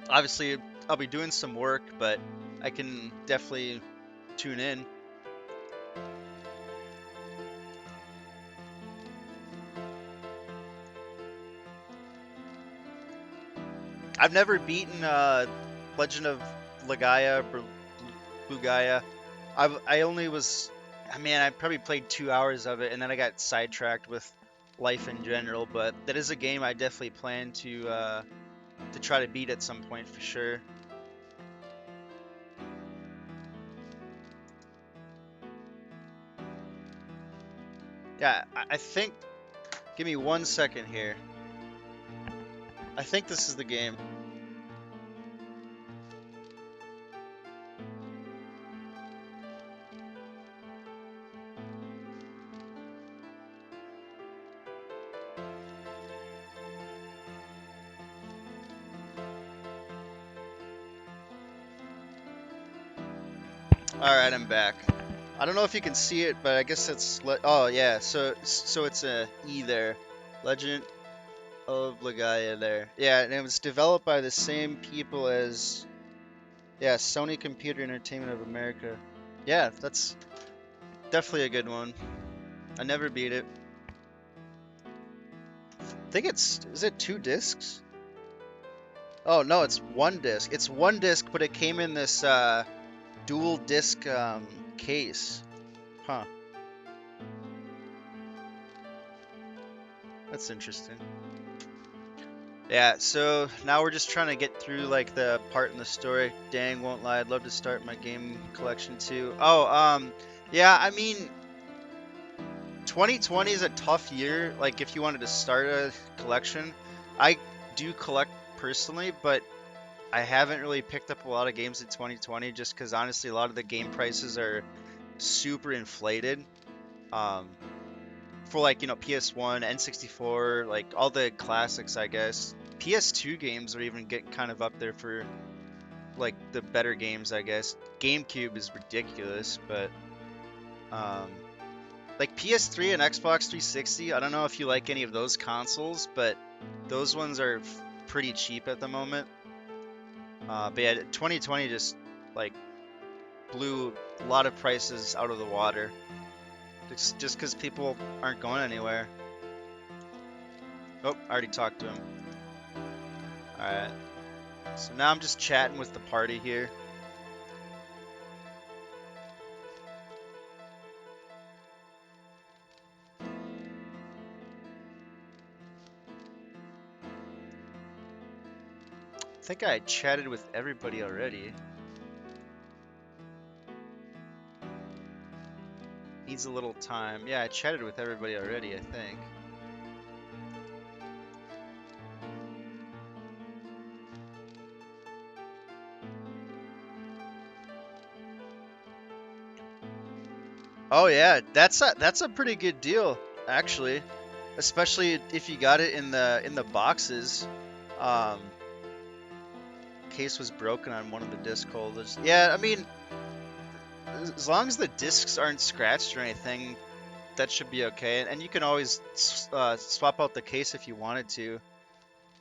Obviously, I'll be doing some work, but I can definitely tune in. I've never beaten Legend of Legaia or Blue Gaia. I only was, I mean, I probably played 2 hours of it, and then I got sidetracked with life in general. But that is a game I definitely plan to try to beat at some point for sure. Yeah, I think. Give me 1 second here. I think this is the game. All right, I'm back. I don't know if you can see it, but I guess it's oh yeah. So it's a E there. Legend of Legaia there. Yeah, and it was developed by the same people as Sony Computer Entertainment of America. Yeah, that's definitely a good one. I never beat it. I think is it 2 discs? Oh no, it's 1 disc. It's 1 disc, but it came in this dual disc case. Huh. That's interesting. Yeah, so now we're just trying to get through like the part in the story. Dang, won't lie, I'd love to start my game collection too. Oh, yeah, I mean, 2020 is a tough year. Like, if you wanted to start a collection, I do collect personally, but I haven't really picked up a lot of games in 2020 just because honestly, a lot of the game prices are super inflated. Um, for like, PS1, N64, like all the classics, I guess. PS2 games are even getting kind of up there for like the better games, I guess. GameCube is ridiculous, but um, like PS3 and Xbox 360, I don't know if you like any of those consoles, but those ones are pretty cheap at the moment. But yeah, 2020 just like blew a lot of prices out of the water. Just because people aren't going anywhere. Oh, I already talked to him. Alright. So now I'm just chatting with the party here. I think I chatted with everybody already. Needs a little time. Yeah, I chatted with everybody already, I think. Oh yeah, that's a pretty good deal, actually. Especially if you got it in the boxes. Um, Case was broken on one of the disc holders. Yeah, I mean, as long as the discs aren't scratched or anything, that should be okay. And you can always swap out the case if you wanted to.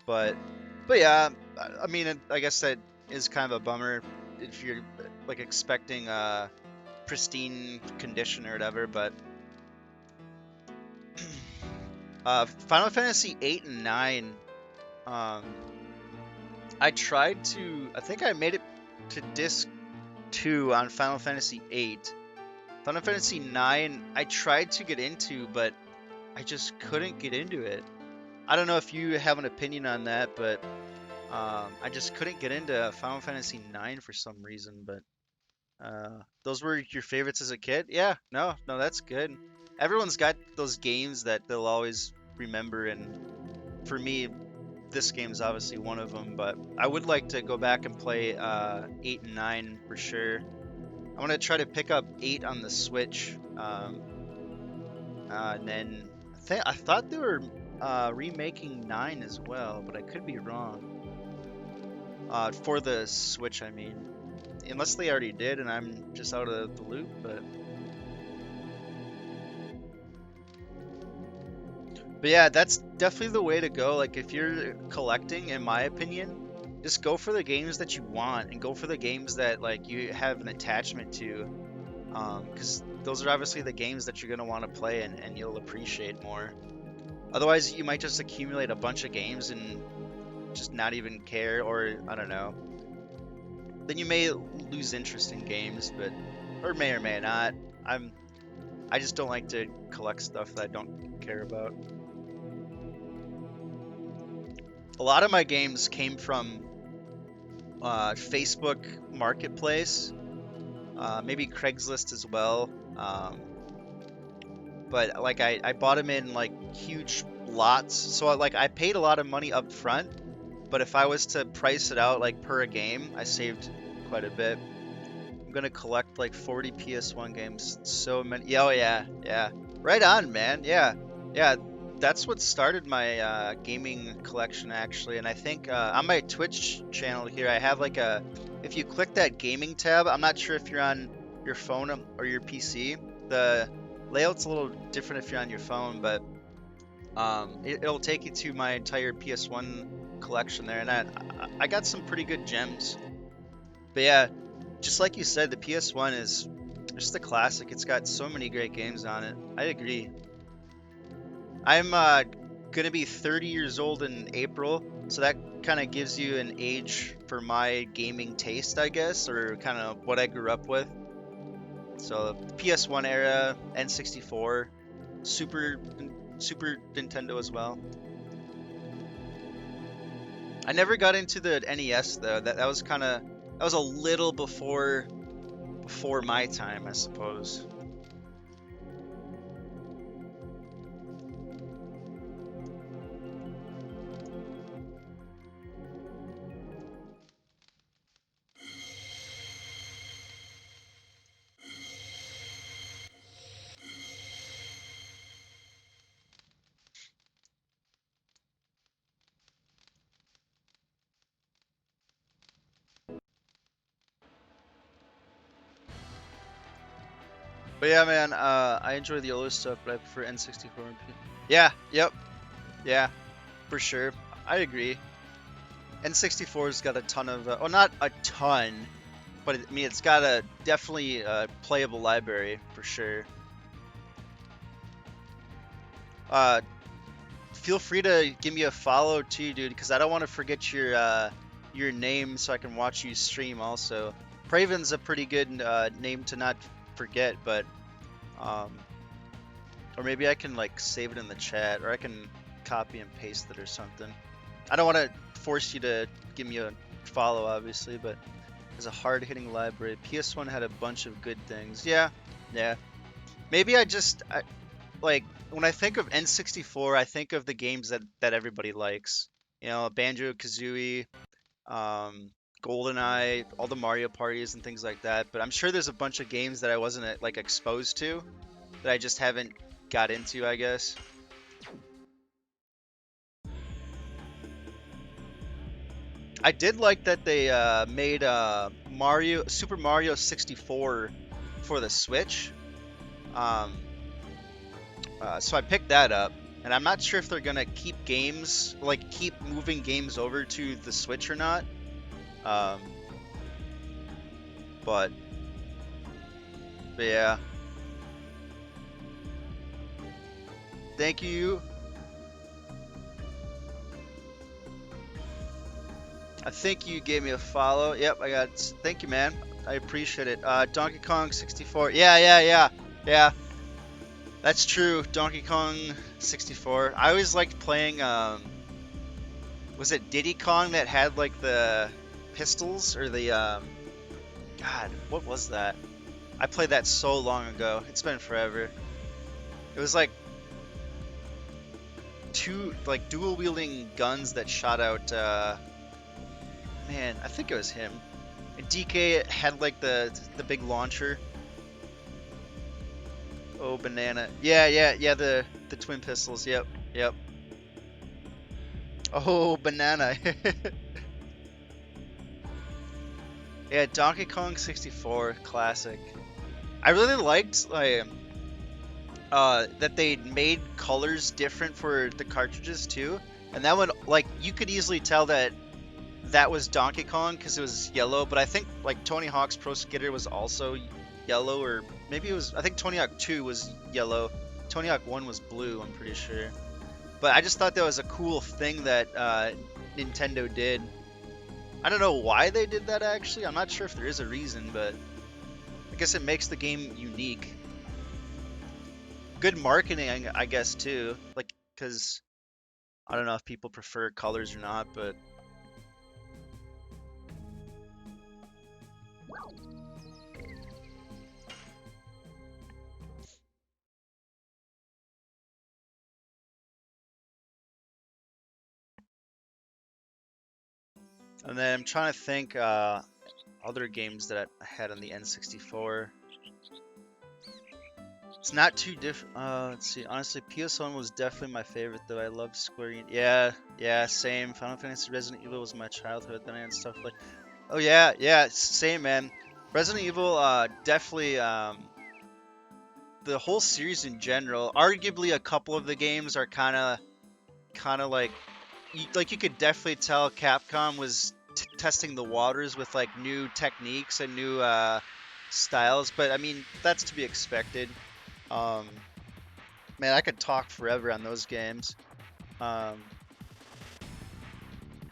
But yeah, I mean, I guess that is kind of a bummer if you're like expecting pristine condition or whatever. But Final Fantasy 8 and 9, um, I tried to. I think I made it to disc 2 on Final Fantasy 8. Final Fantasy 9, I tried to get into, but I just couldn't get into it. I don't know if you have an opinion on that, but I just couldn't get into Final Fantasy 9 for some reason. But those were your favorites as a kid? Yeah, no, that's good. Everyone's got those games that they'll always remember, and for me, this game's obviously one of them. But I would like to go back and play 8 and 9 for sure. I want to try to pick up 8 on the Switch, and then I thought they were remaking 9 as well, but I could be wrong. For the Switch, I mean. Unless they already did and I'm just out of the loop, but yeah, that's definitely the way to go. Like if you're collecting, in my opinion, just go for the games that you want and go for the games that like you have an attachment to, because those are obviously the games that you're gonna want to play and you'll appreciate more. Otherwise, you might just accumulate a bunch of games and just not even care, or I don't know. Then you may lose interest in games, but or may not. I just don't like to collect stuff that I don't care about. A lot of my games came from Facebook Marketplace, maybe Craigslist as well. But like I bought them in like huge lots, so like I paid a lot of money up front. But if I was to price it out like per a game, I saved quite a bit. I'm gonna collect like 40 PS1 games. So many. Yeah, oh yeah. Right on, man. Yeah. That's what started my gaming collection actually. And I think on my Twitch channel here, I have like a. If you click that gaming tab, I'm not sure if you're on your phone or your PC. The layout's a little different if you're on your phone, but it'll take you to my entire PS1 collection there, and I got some pretty good gems. But yeah, just like you said, the PS1 is just a classic. It's got so many great games on it. I agree. I'm gonna be 30 years old in April, so that kind of gives you an age for my gaming taste, I guess, or kind of what I grew up with. So PS1 era, N64, Super Nintendo as well. I never got into the NES though. That was a little before my time, I suppose. But yeah, man, I enjoy the older stuff, but I prefer N64 and P. Yeah, yep, yeah, for sure. I agree. N64's got a ton of, well, not a ton, but I mean, it's got a definitely playable library for sure. Uh, Feel free to give me a follow too, dude, because I don't want to forget your name, so I can watch you stream. Also, Praven's a pretty good name to not forget, but or maybe I can like save it in the chat, or I can copy and paste it or something. I don't want to force you to give me a follow, obviously, but it's a hard-hitting library. PS1 had a bunch of good things. Yeah. Maybe like when I think of N64, I think of the games that everybody likes. You know, Banjo-Kazooie, GoldenEye, all the Mario parties and things like that. But I'm sure there's a bunch of games that I wasn't like exposed to that I just haven't got into, I guess. I did like that they made Super Mario 64 for the Switch. Um, so I picked that up, and I'm not sure if they're gonna keep moving games over to the Switch or not. Um, but yeah, thank you. I think you gave me a follow. Yep, I got. Thank you, man. I appreciate it. Donkey Kong 64. Yeah. That's true. Donkey Kong 64. I always liked playing. Was it Diddy Kong that had like the pistols or the God? What was that? I played that so long ago. It's been forever. It was like two like dual wielding guns that shot out. Man, I think it was him. And DK had like the big launcher. Oh, banana. Yeah. The twin pistols. Yep. Oh, banana. Yeah, Donkey Kong 64, classic. I really liked that they made colors different for the cartridges too, and that one like you could easily tell that was Donkey Kong because it was yellow. But I think like Tony Hawk's Pro Skater was also yellow, or maybe it was. I think Tony Hawk 2 was yellow. Tony Hawk 1 was blue. I'm pretty sure. But I just thought that was a cool thing that Nintendo did. I don't know why they did that actually. I'm not sure if there is a reason, but I guess it makes the game unique. Good marketing, I guess, too. Like, because I don't know if people prefer colors or not, but and then I'm trying to think other games that I had on the N64. It's not too different. Let's see. Honestly, PS1 was definitely my favorite, though. I loved Square Enix. Yeah, same. Final Fantasy, Resident Evil was my childhood. Then and stuff like. Oh yeah, same man. Resident Evil, definitely. The whole series in general. Arguably, a couple of the games are kind of like, you could definitely tell Capcom was testing the waters with like new techniques and new styles. But I mean, that's to be expected. Um, Man, I could talk forever on those games. Um,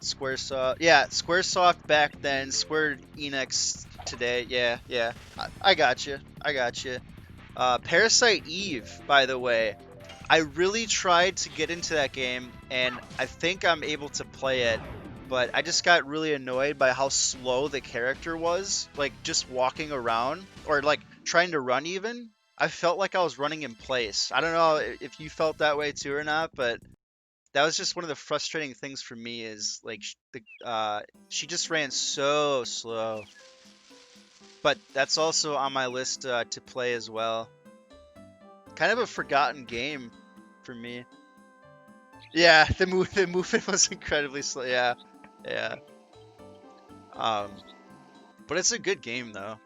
Squaresoft, yeah, Squaresoft back then, Square Enix today, yeah. I got you, I got you. Parasite Eve, by the way, I really tried to get into that game, and I think I'm able to play it, but I just got really annoyed by how slow the character was, like just walking around, or like trying to run even. I felt like I was running in place. I don't know if you felt that way too or not, but that was just one of the frustrating things for me is like she just ran so slow. But that's also on my list to play as well. Kind of a forgotten game for me. Yeah, the movement was incredibly slow. Yeah. Um, but it's a good game though.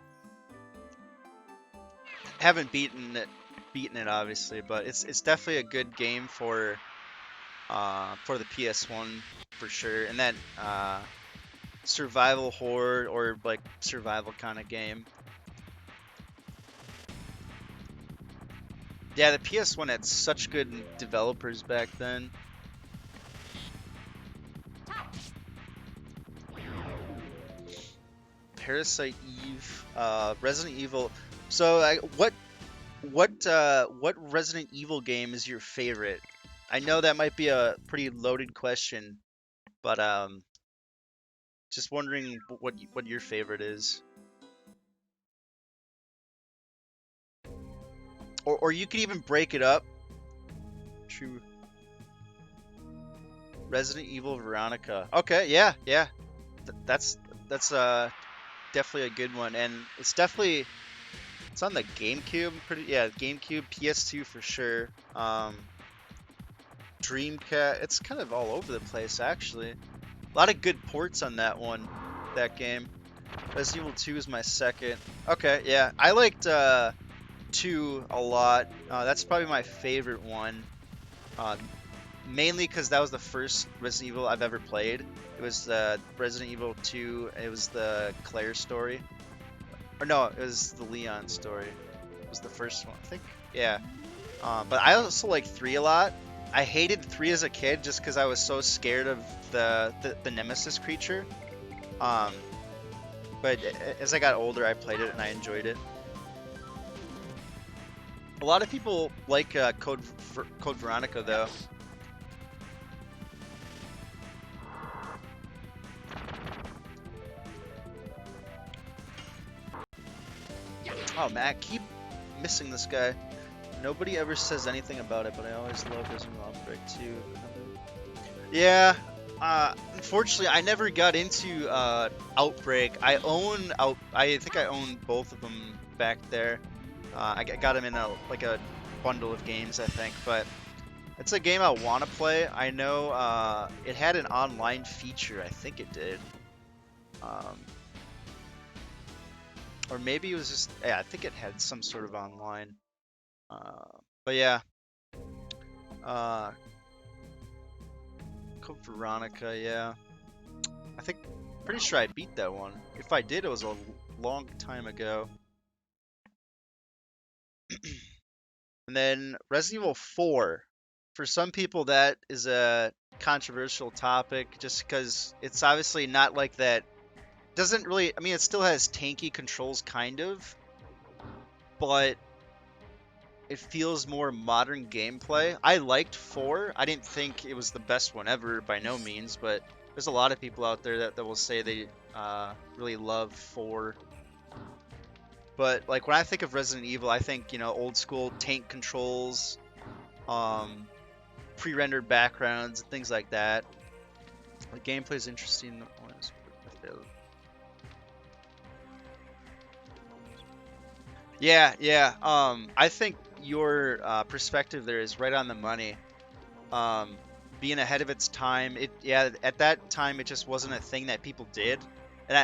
Haven't beaten it obviously, but it's definitely a good game for the PS1 for sure. And that survival horror or like survival kind of game. Yeah, the PS1 had such good developers back then. Parasite Eve, Resident Evil. So, what Resident Evil game is your favorite? I know that might be a pretty loaded question, but just wondering what your favorite is, or you could even break it up. True. Resident Evil Veronica. Okay, yeah. That's definitely a good one, and it's on the GameCube. GameCube, PS2 for sure. Dreamcast. It's kind of all over the place actually. A lot of good ports on that game. Resident Evil 2 is my second. Okay, yeah, I liked 2 a lot. That's probably my favorite one. Uh, Mainly because that was the first Resident Evil I've ever played. It was Resident Evil 2. It was the Claire story. Or no, it was the Leon story. It was the first one, I think. Yeah. But I also like 3 a lot. I hated 3 as a kid just because I was so scared of the Nemesis creature. Um, but as I got older, I played it and I enjoyed it. A lot of people like Code Veronica though. Oh man, I keep missing this guy. Nobody ever says anything about it, but I always love Resident Evil Outbreak 2. Yeah, unfortunately, I never got into Outbreak. I think I own both of them back there. I got them in a bundle of games, I think. But it's a game I want to play. I know it had an online feature. I think it did. Or maybe it was just, yeah, I think it had some sort of online. But yeah, uh, Code Veronica, yeah. Pretty sure I beat that one. If I did, it was a long time ago. And then Resident Evil 4 for some people that is a controversial topic, just because it's obviously not like that. Doesn't really. I mean, it still has tanky controls, kind of, but it feels more modern gameplay. I liked 4. I didn't think it was the best one ever by no means, but there's a lot of people out there that will say they really love 4. But like when I think of Resident Evil, I think, old school tank controls, um, pre-rendered backgrounds, and things like that. The gameplay is interesting. Yeah, yeah. I think your perspective there is right on the money. Um, Being ahead of its time, yeah, at that time it just wasn't a thing that people did, and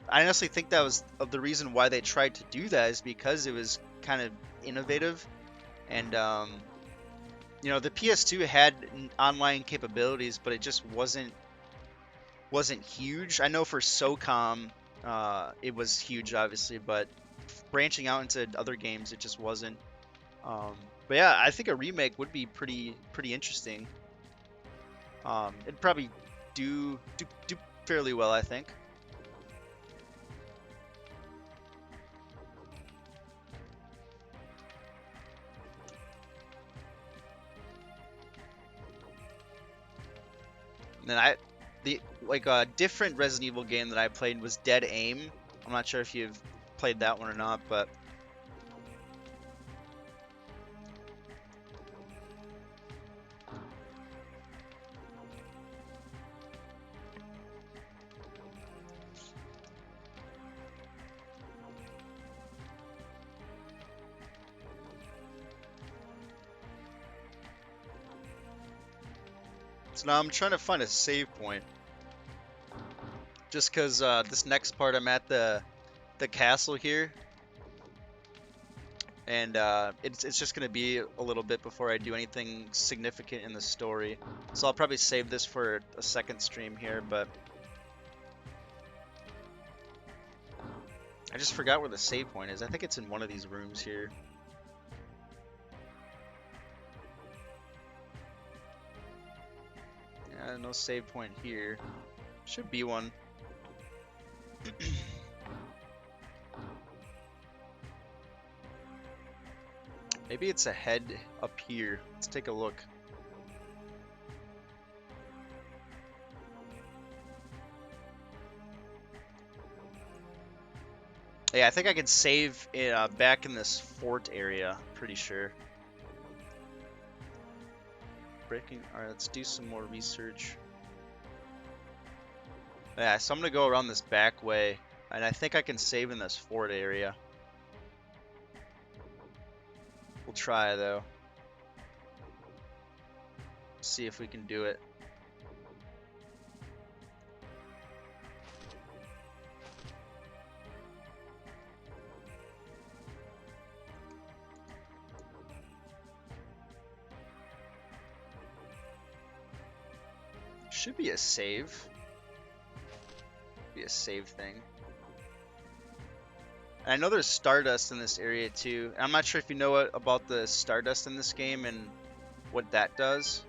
I honestly think that was of the reason why they tried to do that is because it was kind of innovative, and the PS2 had online capabilities, but it just wasn't huge. I know for SOCOM, it was huge, obviously, but branching out into other games, it just wasn't. But yeah, I think a remake would be pretty interesting. It'd probably do fairly well, I think. And then a different Resident Evil game that I played was Dead Aim. I'm not sure if you've played that one or not, but so now I'm trying to find a save point. Just because this next part I'm at the castle here, and it's just gonna be a little bit before I do anything significant in the story. So I'll probably save this for a second stream here, but I just forgot where the save point is. I think it's in one of these rooms here. Yeah, no save point here. Should be one. Maybe it's ahead up here. Let's take a look. Yeah, I think I can save it back in this fort area. Pretty sure. Breaking. All right, let's do some more research. Yeah, so I'm gonna go around this back way, and I think I can save in this fort area. We'll try though. See if we can do it. Should be a save. Be a save thing. And I know there's Stardust in this area too. I'm not sure if you know about the Stardust in this game and what that does.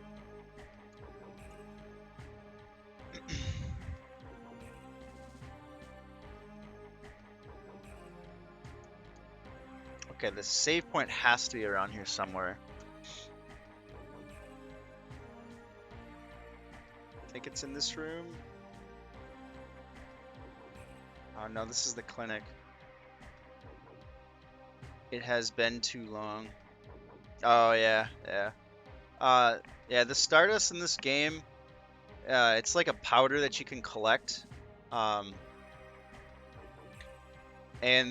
Okay, the save point has to be around here somewhere. I think it's in this room. Oh no, this is the clinic. It has been too long. Oh yeah, yeah. Yeah, the Stardust in this game, it's like a powder that you can collect. And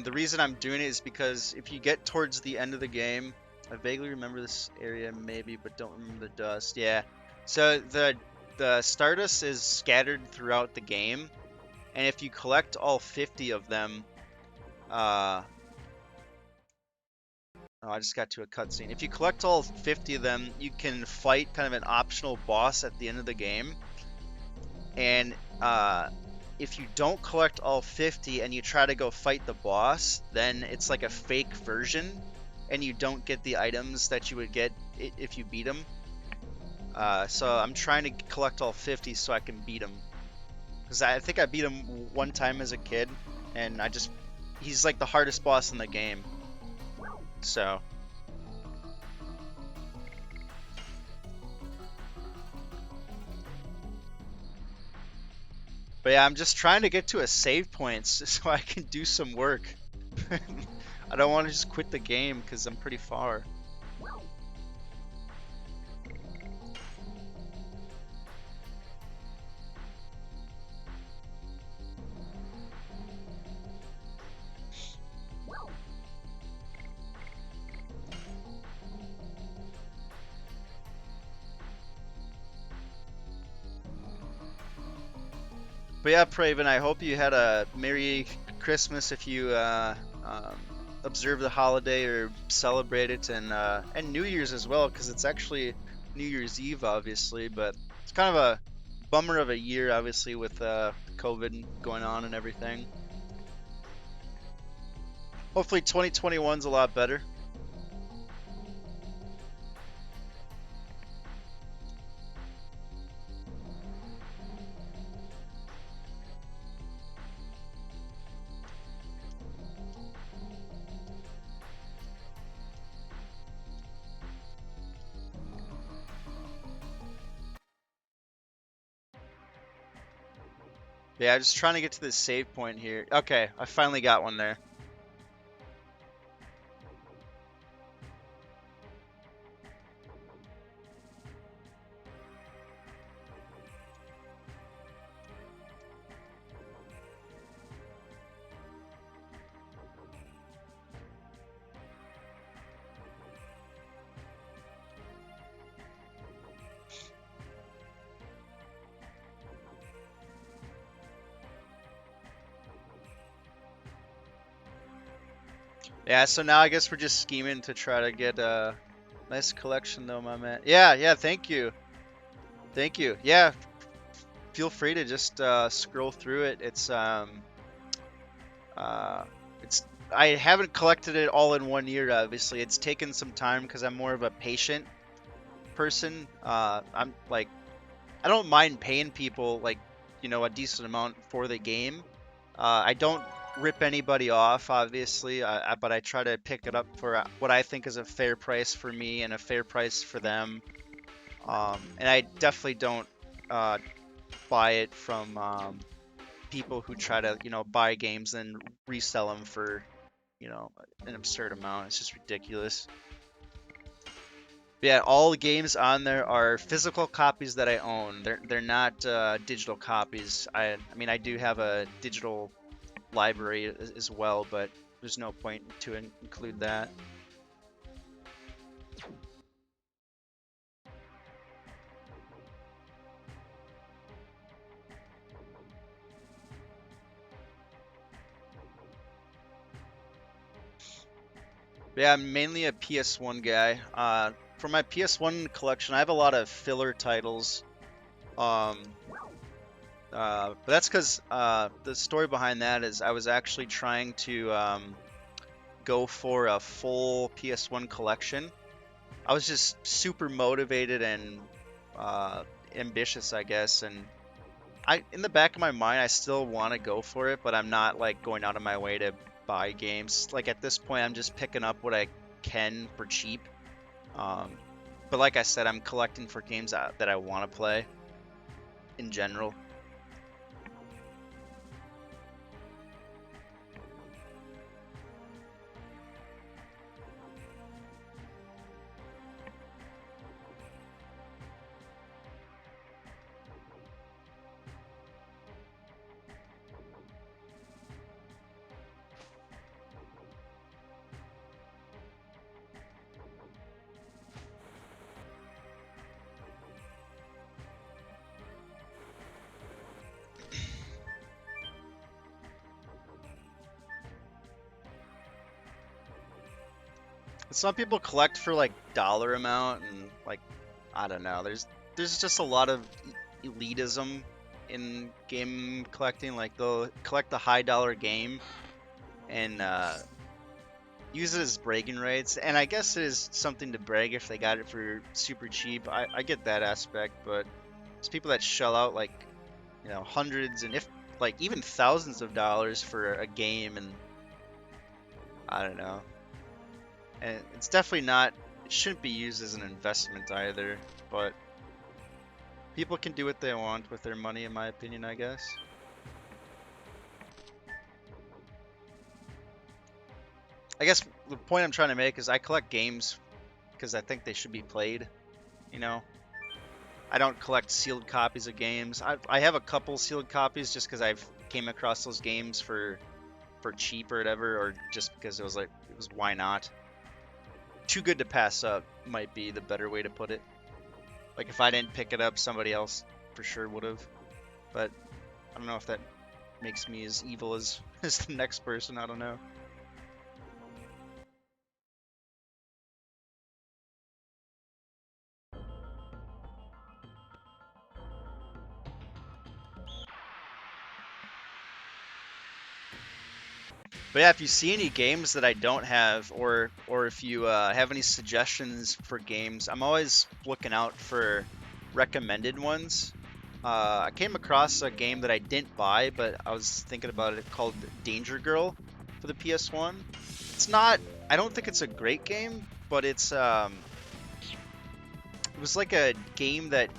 the reason I'm doing it is because if you get towards the end of the game, I vaguely remember this area maybe, but don't remember the dust. Yeah. So the Stardust is scattered throughout the game, and if you collect all 50 of them, oh, I just got to a cutscene. If you collect all 50 of them, you can fight kind of an optional boss at the end of the game. And if you don't collect all 50 and you try to go fight the boss, then it's like a fake version, and you don't get the items that you would get if you beat him. So I'm trying to collect all 50 so I can beat him. Because I think I beat him one time as a kid, and he's like the hardest boss in the game. So, but yeah, I'm just trying to get to a save point so I can do some work. I don't want to just quit the game because I'm pretty far. But yeah, Praven, I hope you had a Merry Christmas if you um, observe the holiday or celebrate it, and New Year's as well, because it's actually New Year's Eve, obviously. But it's kind of a bummer of a year, obviously, with COVID going on and everything. Hopefully, 2021's a lot better. Yeah, just trying to get to this save point here. Okay, I finally got one there. Yeah, so now I guess we're just scheming to try to get a nice collection, though, my man. Yeah, yeah, thank you. Thank you. Yeah, feel free to just scroll through it. Uh, it's I haven't collected it all in one year. Obviously, it's taken some time because I'm more of a patient person. I'm like I don't mind paying people like a decent amount for the game. I don't rip anybody off, obviously, but I try to pick it up for what I think is a fair price for me and a fair price for them. And I definitely don't uh, buy it from people who try to, buy games and resell them for, an absurd amount. It's just ridiculous. But yeah, all the games on there are physical copies that I own. They're not digital copies. I mean I do have a digital library as well, but there's no point to include that. But yeah, I'm mainly a PS1 guy. For my PS1 collection, I have a lot of filler titles. Um, but that's because the story behind that is I was actually trying to go for a full PS1 collection. I was just super motivated and uh, ambitious, I guess, and in the back of my mind, I still want to go for it, but I'm not like going out of my way to buy games. Like at this point, I'm just picking up what I can for cheap. Um, but like I said, I'm collecting for games that I want to play in general. Some people collect for like dollar amount and like I don't know. There's just a lot of elitism in game collecting. Like they'll collect the high dollar game and use it as bragging rights, and I guess it is something to brag if they got it for super cheap. I get that aspect, but there's people that shell out like, you know, hundreds and if like even thousands of dollars for a game, and I don't know. And it's definitely not, it shouldn't be used as an investment either, but people can do what they want with their money, in my opinion, I guess. I guess the point I'm trying to make is I collect games because I think they should be played, you know? I don't collect sealed copies of games. I have a couple sealed copies just because I've came across those games for cheap or whatever, or just because it was like, it was why not? Too good to pass up might be the better way to put it. Like if I didn't pick it up, somebody else for sure would have. But I don't know if that makes me as evil as, as the next person, I don't know. But yeah, if you see any games that I don't have, or if you have any suggestions for games, I'm always looking out for recommended ones. I came across a game that I didn't buy, but I was thinking about it, called Danger Girl for the PS1. It's not, I don't think it's a great game, but it was like a game that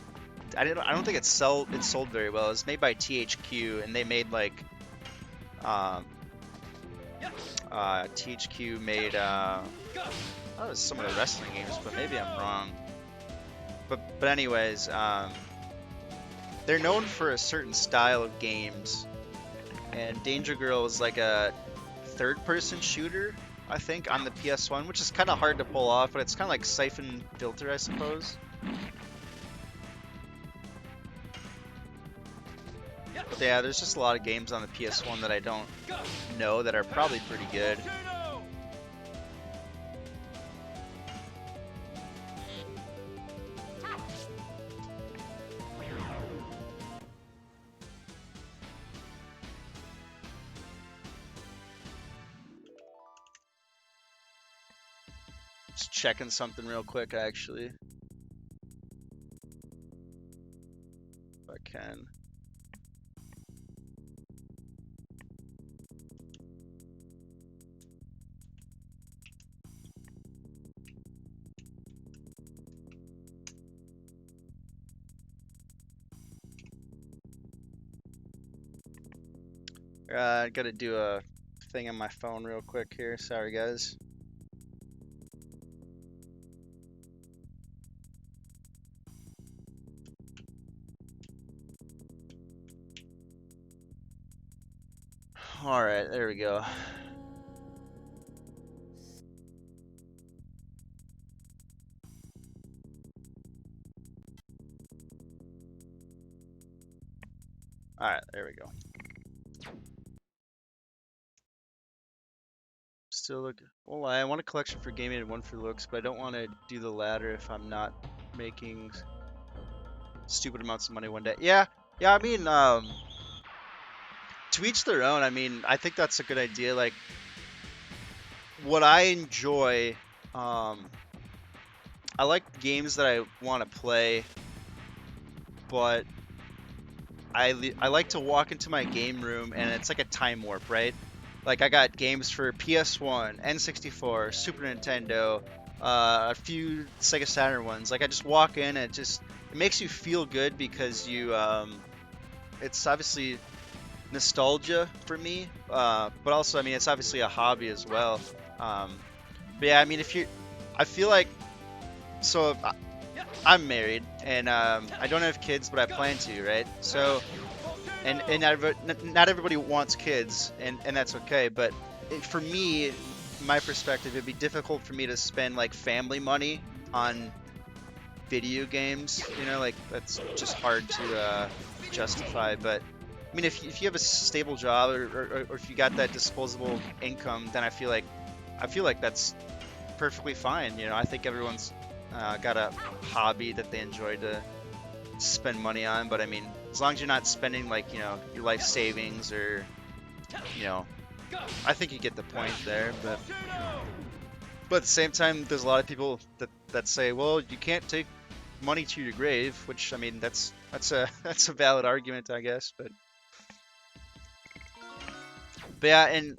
I don't think it sold very well. It was made by THQ, and they made like um, THQ made that was some of the wrestling games, but maybe I'm wrong. But anyways, they're known for a certain style of games, and Danger Girl is like a third-person shooter, I think, on the PS1, which is kind of hard to pull off, but it's kind of like Siphon Filter, I suppose. But yeah, there's just a lot of games on the PS1 that I don't know that are probably pretty good. Just checking something real quick, actually. If I can. I gotta do a thing on my phone real quick here. Sorry, guys. Alright, there we go. Alright, there we go. Still look. Well, I want a collection for gaming and one for looks, but I don't want to do the latter if I'm not making stupid amounts of money one day. Yeah, I mean, to each their own. I mean, I think that's a good idea. Like, what I enjoy, I like games that I want to play, but I like to walk into my game room and it's like a time warp, right? Like I got games for PS1, N64, Super Nintendo, a few Sega Saturn ones. Like I just walk in and it makes you feel good because you it's obviously nostalgia for me, but also I mean it's obviously a hobby as well. But yeah, I mean I feel like so I'm married and I don't have kids, but I plan to, right? So. And not everybody wants kids, and that's okay. But for me, my perspective, it'd be difficult for me to spend like family money on video games. You know, like that's just hard to justify. But I mean, if you have a stable job or if you got that disposable income, then I feel like that's perfectly fine. You know, I think everyone's got a hobby that they enjoy to spend money on, but I mean, as long as you're not spending like, you know, your life savings or, you know, I think you get the point there, but at the same time, there's a lot of people that say, well, you can't take money to your grave, which I mean that's a that's a valid argument, I guess, but yeah, and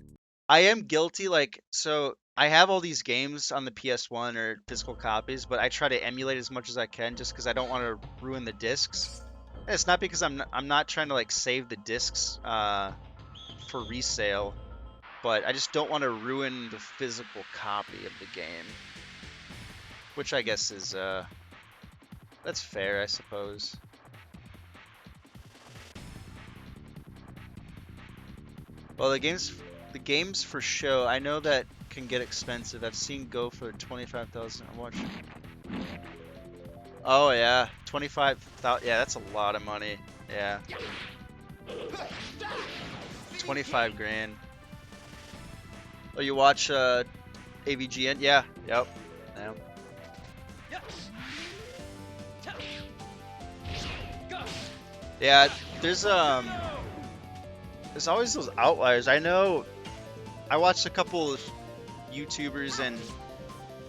I am guilty. Like, so I have all these games on the PS1 or physical copies, but I try to emulate as much as I can just because I don't want to ruin the discs. And it's not because I'm not trying to like save the discs for resale, but I just don't want to ruin the physical copy of the game, which I guess is that's fair, I suppose. Well, the games for show, I know that can get expensive. I've seen go for 25,000. I'm watching. Oh yeah, 25,000. Yeah, that's a lot of money. Yeah, 25 grand. Oh, you watch AVGN? Yeah. Yep. Yeah. Yeah. There's always those outliers. I know. I watched a couple of YouTubers and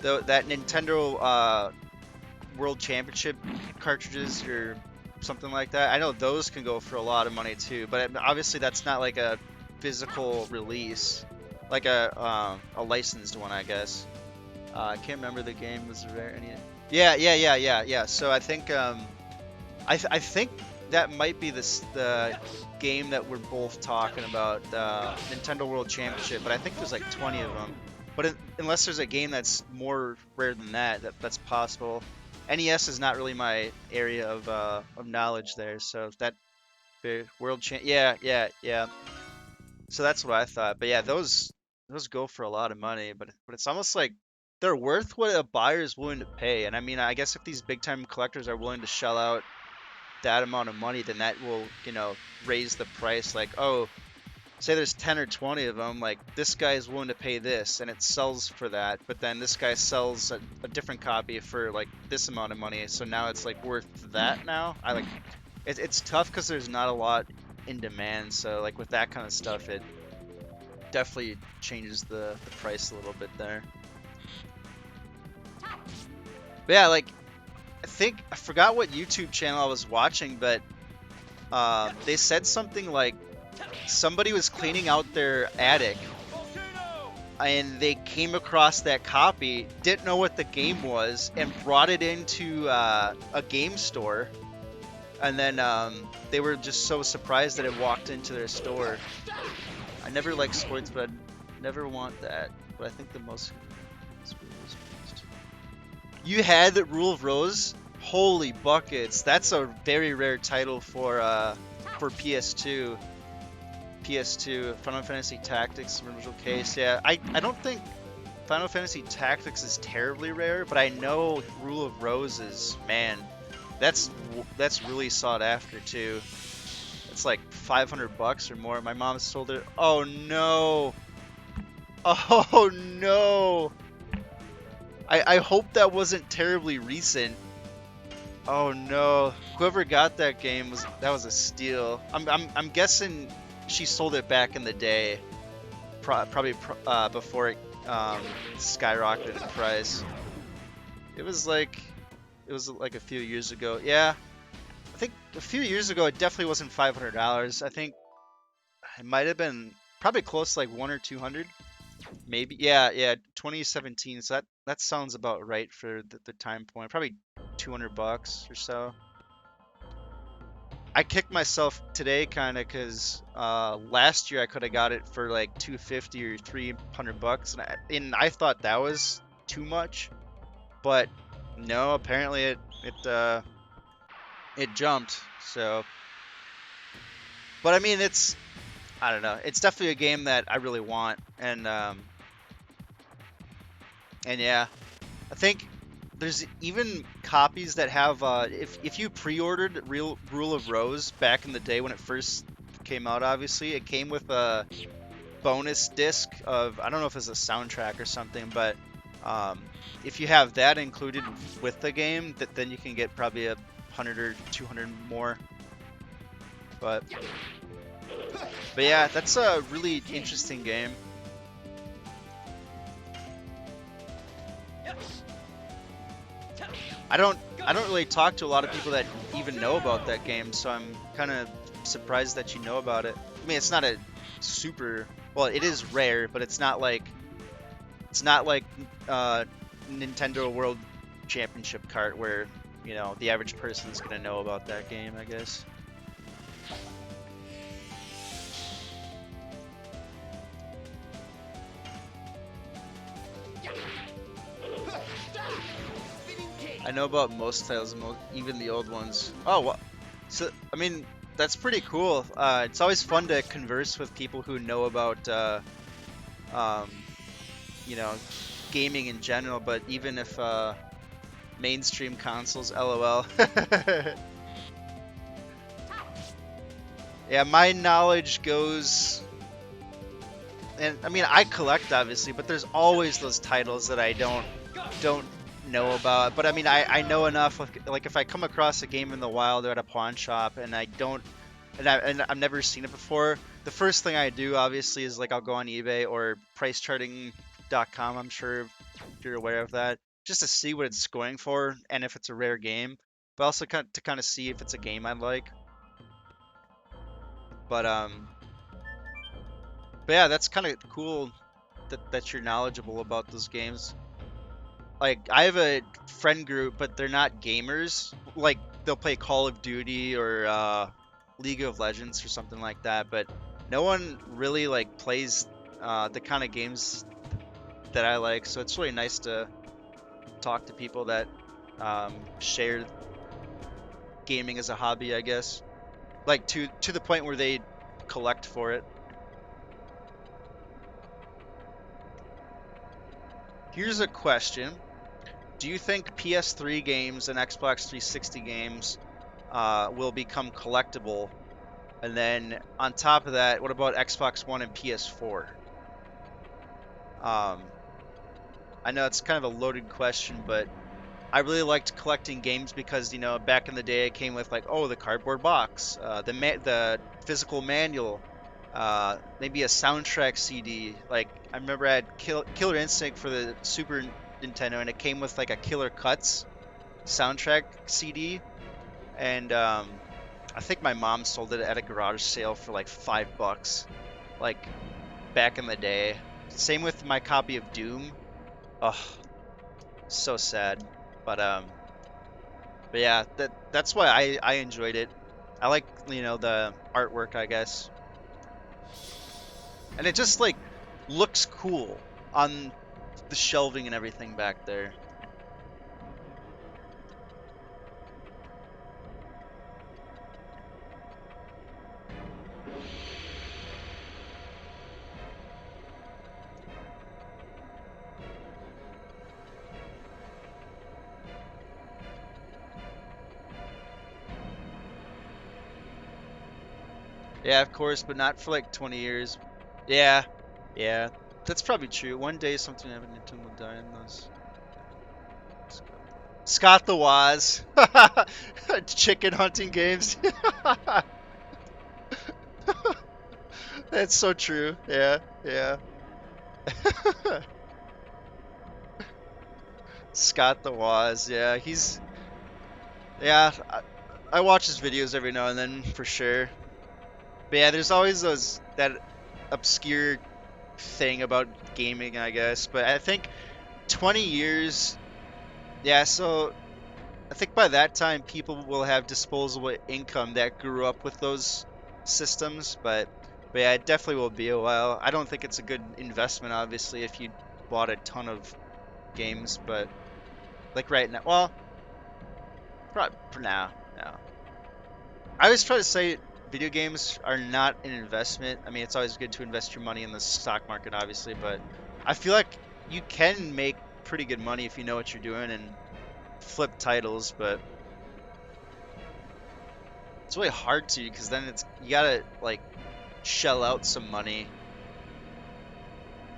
that Nintendo World Championship cartridges or something like that. I know those can go for a lot of money too, but obviously that's not like a physical release, like a licensed one, I guess. I can't remember the game. Was there any? Yeah. So I think I think that might be the game that we're both talking about, the Nintendo World Championship. But I think there's like 20 of them. But unless there's a game that's more rare than that's possible. NES is not really my area of knowledge there, so that the World Champ, yeah. So that's what I thought. But yeah, those go for a lot of money, but it's almost like they're worth what a buyer is willing to pay. And I mean, I guess if these big time collectors are willing to shell out that amount of money, then that will, raise the price. Like, oh, say there's 10 or 20 of them, like this guy is willing to pay this and it sells for that, but then this guy sells a different copy for like this amount of money, so now it's like worth that now. It's tough because there's not a lot in demand, so like with that kind of stuff, it definitely changes the price a little bit there. But yeah, like I forgot what YouTube channel I was watching, but they said something like somebody was cleaning out their attic and they came across that copy, didn't know what the game was, and brought it into a game store. And then they were just so surprised that it walked into their store. I never liked sports, but I never want that. But I think the most... You had the Rule of Rose? Holy buckets. That's a very rare title for PS2. PS2, Final Fantasy Tactics, original case. Yeah, I don't think Final Fantasy Tactics is terribly rare, but I know Rule of Rose is, man, that's really sought after too. It's like $500 or more. My mom sold it. Oh no! Oh no! I hope that wasn't terribly recent. Oh no! Whoever got that game was a steal. I'm guessing she sold it back in the day, probably before it skyrocketed in price. It was like a few years ago. Yeah, I think a few years ago it definitely wasn't $500. I think it might have been probably close to like 100 or 200, maybe. Yeah, 2017. So that sounds about right for the time point. Probably $200 or so. I kicked myself today kind of because last year I could have got it for like 250 or $300, and I thought that was too much, but no, apparently it jumped. So, but I mean, I don't know, it's definitely a game that I really want, and yeah, I think there's even copies that have if you pre-ordered Rule of Rose back in the day when it first came out, obviously it came with a bonus disc of, I don't know if it's a soundtrack or something, but if you have that included with the game, then you can get probably 100 or 200 more. But But yeah, that's a really interesting game. I don't really talk to a lot of people that even know about that game, so I'm kind of surprised that you know about it. I mean, it's not a super, well, it is rare, but it's not like uh, Nintendo World Championship Kart where, the average person's gonna know about that game, I guess. I know about most titles, even the old ones. Oh, well, so I mean, that's pretty cool. It's always fun to converse with people who know about, um, you know, gaming in general. But even if mainstream consoles, LOL. Yeah, my knowledge goes, and I mean, I collect obviously, but there's always those titles that I don't know about. But I mean, I know enough. Like if I come across a game in the wild or at a pawn shop, and I don't, and I've never seen it before, the first thing I do obviously is like I'll go on eBay or pricecharting.com. I'm sure if you're aware of that, just to see what it's going for and if it's a rare game, but also to kind of see if it's a game I like. But but yeah, that's kind of cool that you're knowledgeable about those games. Like I have a friend group, but they're not gamers. Like they'll play Call of Duty or League of Legends or something like that, but no one really like plays the kind of games that I like. So it's really nice to talk to people that share gaming as a hobby, I guess. Like to the point where they collect for it. Here's a question. Do you think PS3 games and Xbox 360 games will become collectible? And then on top of that, what about Xbox One and PS4? Um, I know it's kind of a loaded question, but I really liked collecting games because, back in the day it came with like, oh, the cardboard box, the physical manual, maybe a soundtrack CD. Like I remember I had Killer Instinct for the Super Nintendo, and it came with like a Killer Cuts soundtrack CD, and I think my mom sold it at a garage sale for like $5, like back in the day. Same with my copy of Doom. Oh, so sad. But but yeah, that's why I enjoyed it. I like the artwork, I guess, and it just like looks cool on the shelving and everything back there. Yeah, of course, but not for like 20 years. Yeah, yeah, that's probably true. One day something happened, Nintendo will die in those. Scott the Woz. Chicken hunting games. That's so true. Yeah, yeah. Scott the Woz. Yeah, yeah, I watch his videos every now and then for sure. But yeah, there's always that obscure thing about gaming, I guess. But I think 20 years, yeah, so I think by that time people will have disposable income that grew up with those systems, but yeah, it definitely will be a while. I don't think it's a good investment, obviously, if you bought a ton of games, but like right now, well, for now, no. I always try to say video games are not an investment. I mean, it's always good to invest your money in the stock market, obviously, but I feel like you can make pretty good money if you know what you're doing and flip titles, but it's really hard to because then you gotta like shell out some money,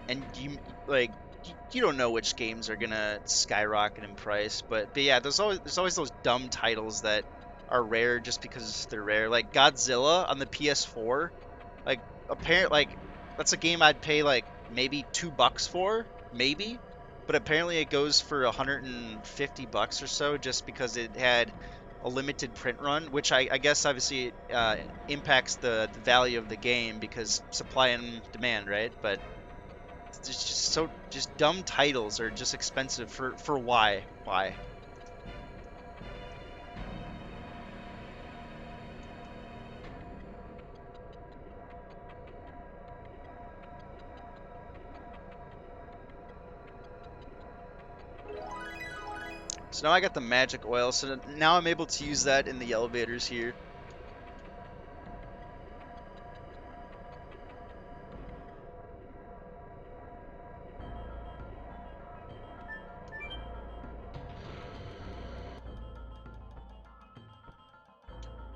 and you don't know which games are gonna skyrocket in price. But yeah, there's always those dumb titles that are rare just because they're rare. Like Godzilla on the PS4. Like like that's a game I'd pay like maybe $2 for, maybe. But apparently it goes for $150 or so just because it had a limited print run, which I guess obviously impacts the value of the game because supply and demand, right? But it's just just dumb titles are just expensive for why? Why? So now I got the magic oil, so now I'm able to use that in the elevators here.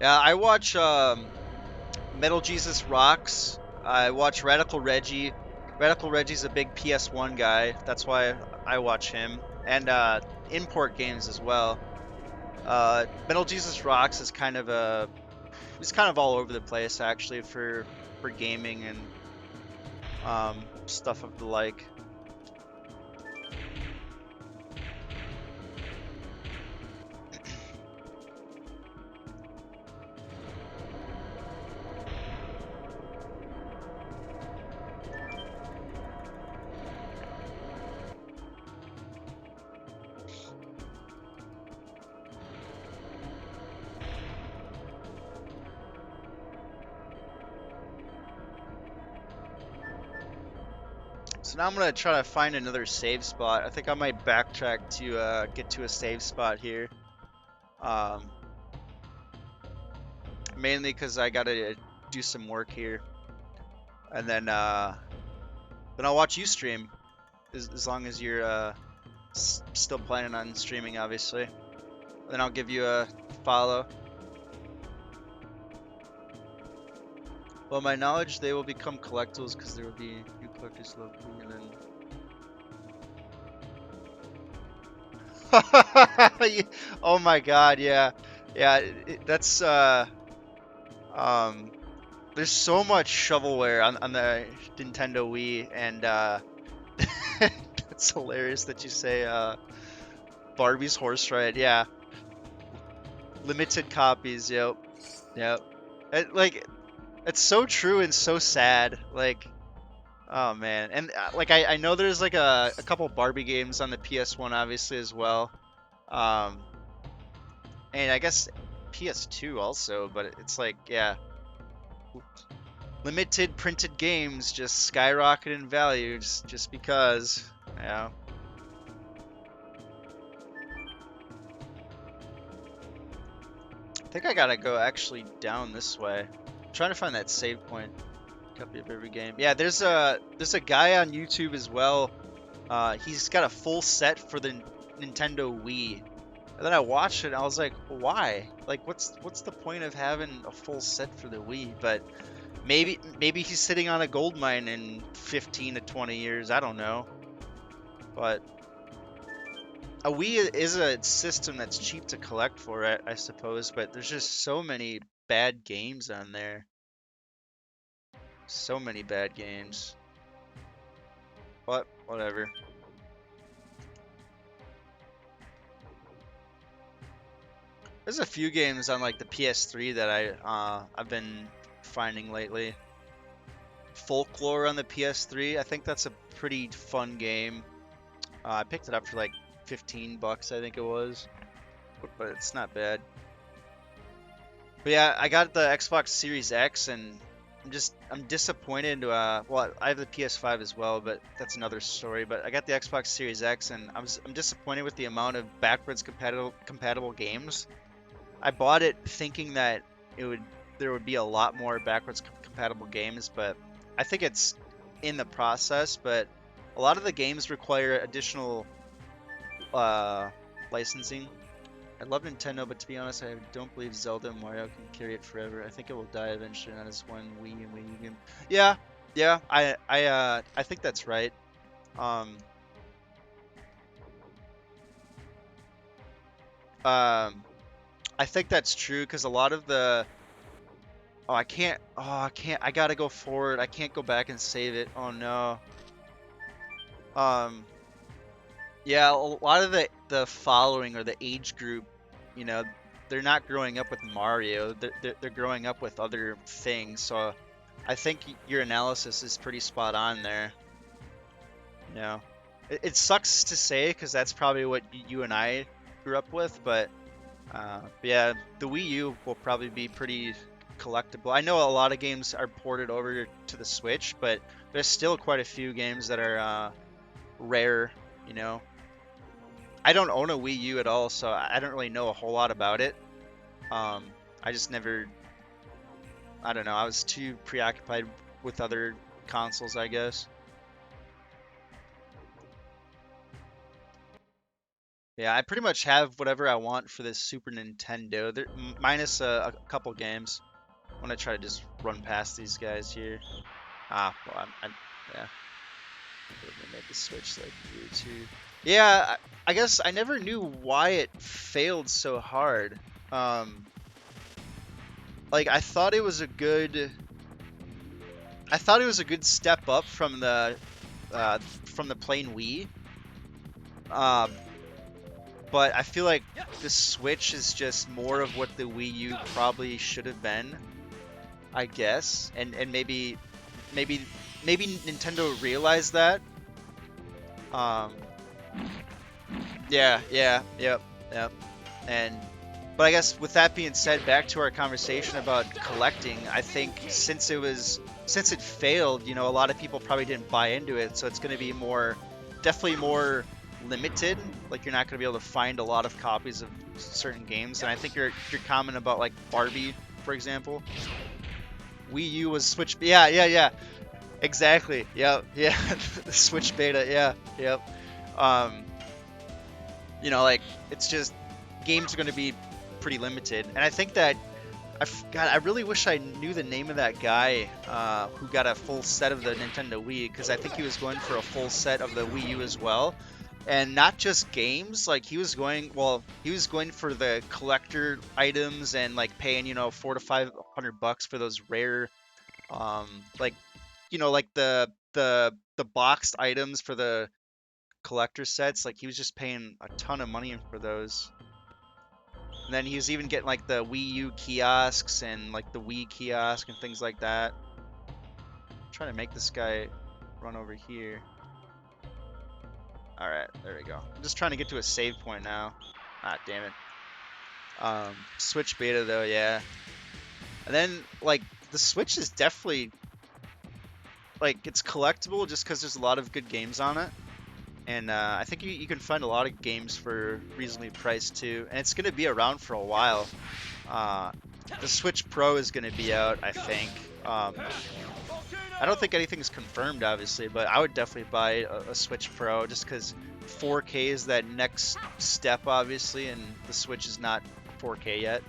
Yeah, I watch Metal Jesus Rocks. I watch Radical Reggie. Radical Reggie's a big PS1 guy. That's why I watch him. And import games as well. Metal Jesus Rocks is kind of he's kind of all over the place actually for gaming and stuff of the like. So now I'm gonna try to find another save spot. I think I might backtrack to get to a save spot here. Um, Mainly because I gotta do some work here, and then I'll watch you stream as long as you're still planning on streaming, obviously. Then I'll give you a follow. Well, my knowledge, they will become collectibles because there will be new collectors locally, and then. Oh my God, yeah, yeah. That's um. There's so much shovelware on the Nintendo Wii, and it's hilarious that you say Barbie's horse ride. Yeah, limited copies. Yep, yep. Like it's so true and so sad. Like, oh man, and like I know there's like a couple Barbie games on the PS1 obviously as well. Um, and I guess PS2 also, but it's like yeah, limited printed games just skyrocket in value just because. Yeah. I think I gotta go actually down this way. I'm trying to find that save point. Copy of every game. Yeah, there's a guy on YouTube as well. He's got a full set for the Nintendo Wii. And then I watched it and I was like, why? Like what's the point of having a full set for the Wii? But maybe he's sitting on a gold mine in 15 to 20 years. I don't know. But a Wii is a system that's cheap to collect for, I suppose, but there's just so many bad games on there. So many bad games. But whatever. There's a few games on like the PS3 that I've been finding lately. Folklore on the PS3, I think that's a pretty fun game. I picked it up for like $15, I think it was, but it's not bad. But yeah, I got the Xbox Series X, and I'm disappointed. Well, I have the PS5 as well, but that's another story. But I got the Xbox Series X, and I'm disappointed with the amount of backwards compatible games. I bought it thinking that there would be a lot more backwards compatible games, but I think it's in the process. But a lot of the games require additional licensing. I love Nintendo, but to be honest, I don't believe Zelda and Mario can carry it forever. I think it will die eventually, not as one Wii and Wii U game. Yeah, yeah, I think that's right. Um, um, I think that's true because a lot of the Oh, I can't. Oh, I can't. I gotta go forward. I can't go back and save it. Oh no. Um. Yeah, a lot of the following or the age group, you know, they're not growing up with Mario. They're growing up with other things. So I think your analysis is pretty spot on there. You know, it sucks to say because that's probably what you and I grew up with, but yeah, the Wii U will probably be pretty collectible. I know a lot of games are ported over to the Switch, but there's still quite a few games that are rare, you know. I don't own a Wii U at all, so I don't really know a whole lot about it. I just never, I don't know, I was too preoccupied with other consoles, I guess. Yeah, I pretty much have whatever I want for this Super Nintendo, minus a couple games. I'm gonna try to just run past these guys here. Ah, well, yeah, we made the switch like here too. Yeah, I guess I never knew why it failed so hard. Um, like I thought it was a good step up from the plain Wii. Um, but I feel like the Switch is just more of what the Wii U probably should have been, I guess, and maybe Nintendo realized that. Um, yep. And but I guess with that being said, back to our conversation about collecting, I think since it failed, you know, a lot of people probably didn't buy into it, so it's going to be definitely more limited. Like you're not going to be able to find a lot of copies of certain games. And I think your comment about like Barbie, for example, Wii U was Switch. Yeah. Exactly. Yeah. The Switch beta. Yeah. Yep. Um, you know, like it's just games are going to be pretty limited, and I think that God, I really wish I knew the name of that guy who got a full set of the Nintendo Wii, because I think he was going for a full set of the Wii U as well, and not just games. Like he was going for the collector items and like paying, you know, $400 to $500 for those rare, like, you know, like the boxed items for the collector sets. Like he was just paying a ton of money for those. And then he was even getting like the Wii U kiosks and like the Wii kiosk and things like that. I'm trying to make this guy run over here. Alright, there we go. I'm just trying to get to a save point now. Ah, damn it. Switch beta though, yeah. And then like the Switch is definitely like it's collectible just because there's a lot of good games on it. And I think you can find a lot of games for reasonably priced too. And it's going to be around for a while. The Switch Pro is going to be out, I think. I don't think anything's confirmed, obviously, but I would definitely buy a Switch Pro just because 4K is that next step, obviously, and the Switch is not 4K yet.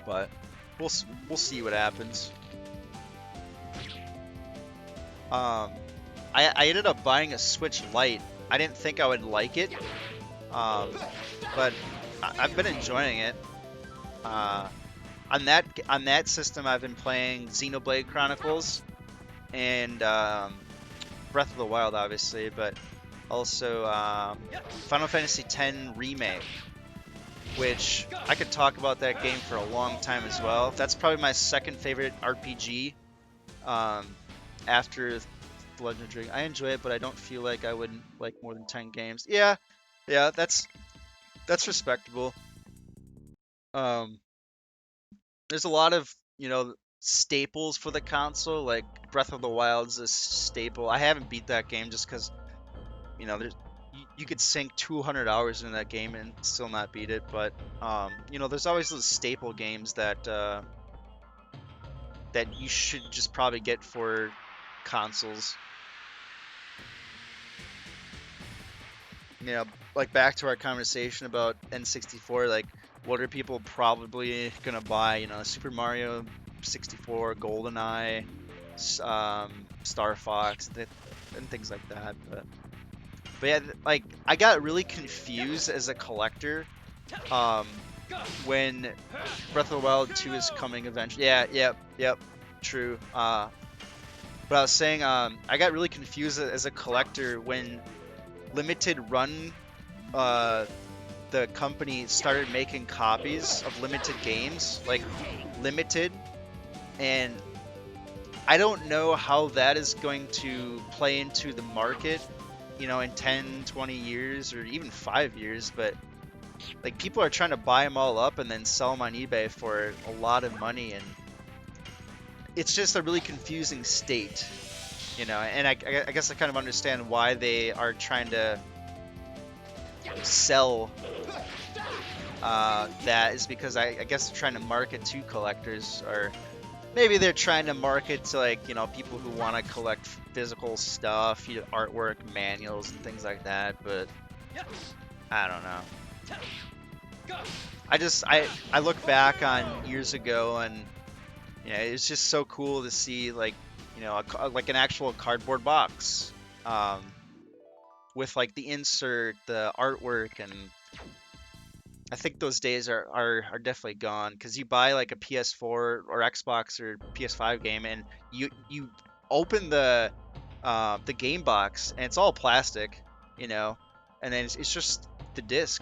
But we'll see what happens. I ended up buying a Switch Lite. I didn't think I would like it, but I've been enjoying it. On that system, I've been playing Xenoblade Chronicles and Breath of the Wild, obviously, but also Final Fantasy X Remake, which I could talk about that game for a long time as well. That's probably my second favorite RPG after The Legend of Dragon. I enjoy it, but I don't feel like I would like more than 10 games. Yeah, that's respectable. There's a lot of, you know, staples for the console, like Breath of the Wild's a staple. I haven't beat that game just because, you know, you could sink 200 hours in that game and still not beat it. But you know, there's always those staple games that that you should just probably get for consoles. You know, like back to our conversation about N64, like what are people probably gonna buy? You know, Super Mario 64, GoldenEye, Star Fox, and things like that. But yeah, like I got really confused as a collector, when Breath of the Wild 2 is coming eventually. Yeah, yep, true. But I was saying, I got really confused as a collector when Limited Run, uh, the company started making copies of limited games, like limited, and I don't know how that is going to play into the market, in 10, 20 years or even 5 years, but like people are trying to buy them all up and then sell them on eBay for a lot of money, and it's just a really confusing state, and I guess I kind of understand why they are trying to sell that is because I guess they're trying to market to collectors, or maybe they're trying to market to like people who want to collect physical stuff, artwork, manuals, and things like that. But I don't know. I look back on years ago, and it's just so cool to see like like an actual cardboard box, with like the insert, the artwork, and I think those days are definitely gone, because you buy like a PS4 or Xbox or PS5 game, and you open the game box and it's all plastic, and then it's just the disc.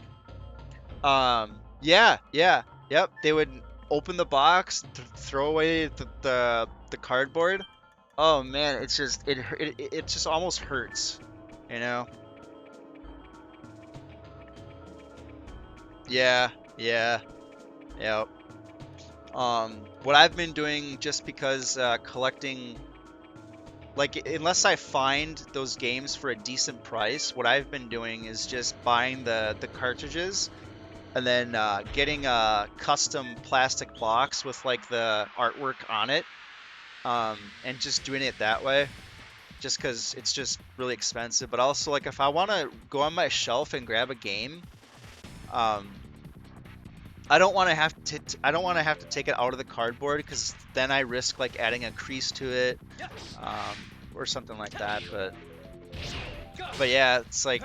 Yeah, yep. They would open the box, throw away the cardboard. Oh man, it's just it just almost hurts, you know. Yeah, yeah, yep. What I've been doing, just because collecting, like, unless I find those games for a decent price, what I've been doing is just buying the cartridges and then getting a custom plastic box with like the artwork on it, and just doing it that way. Just because it's just really expensive, but also like if I want to go on my shelf and grab a game, um, I don't want to have to take it out of the cardboard, because then I risk like adding a crease to it, um, or something like that. But yeah, it's like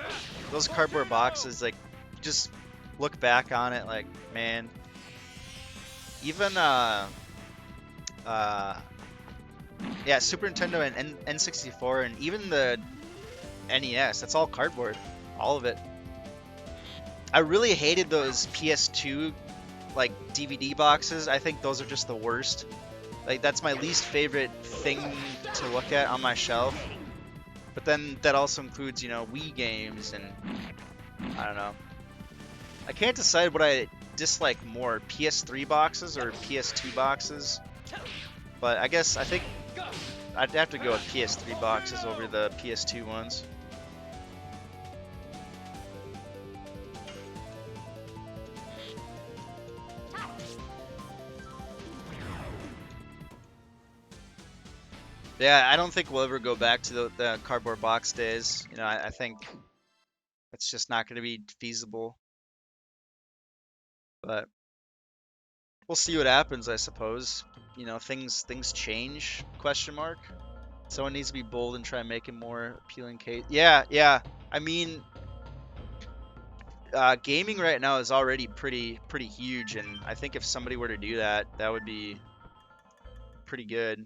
those cardboard boxes, like, just look back on it like, man, even uh yeah, Super Nintendo and N64 and even the NES, that's all cardboard, all of it. I really hated those PS2 like DVD boxes. I think those are just the worst. Like, that's my least favorite thing to look at on my shelf. But then that also includes, Wii games, and I don't know. I can't decide what I dislike more, PS3 boxes or PS2 boxes. But I think I'd have to go with PS3 boxes over the PS2 ones. Yeah, I don't think we'll ever go back to the cardboard box days. I think it's just not going to be feasible. But we'll see what happens, I suppose. Things change? Question mark. Someone needs to be bold and try and make a more appealing case. Yeah, yeah. I mean, gaming right now is already pretty huge, and I think if somebody were to do that, that would be pretty good.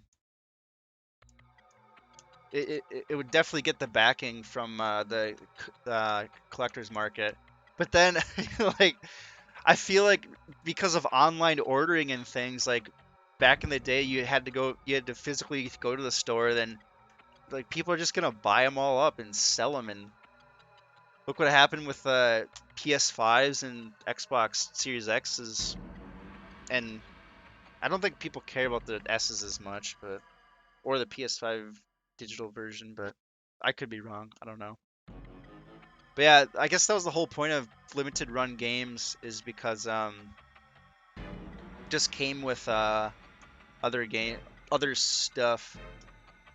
It would definitely get the backing from the collector's market. But then, like, I feel like because of online ordering and things, like back in the day, you had to physically go to the store. Then, like, people are just gonna buy them all up and sell them. And look what happened with PS5s and Xbox Series X's. And I don't think people care about the S's as much, or the PS5 digital version. But I could be wrong. I don't know. But yeah, I guess that was the whole point of limited run games, is because just came with other game other stuff.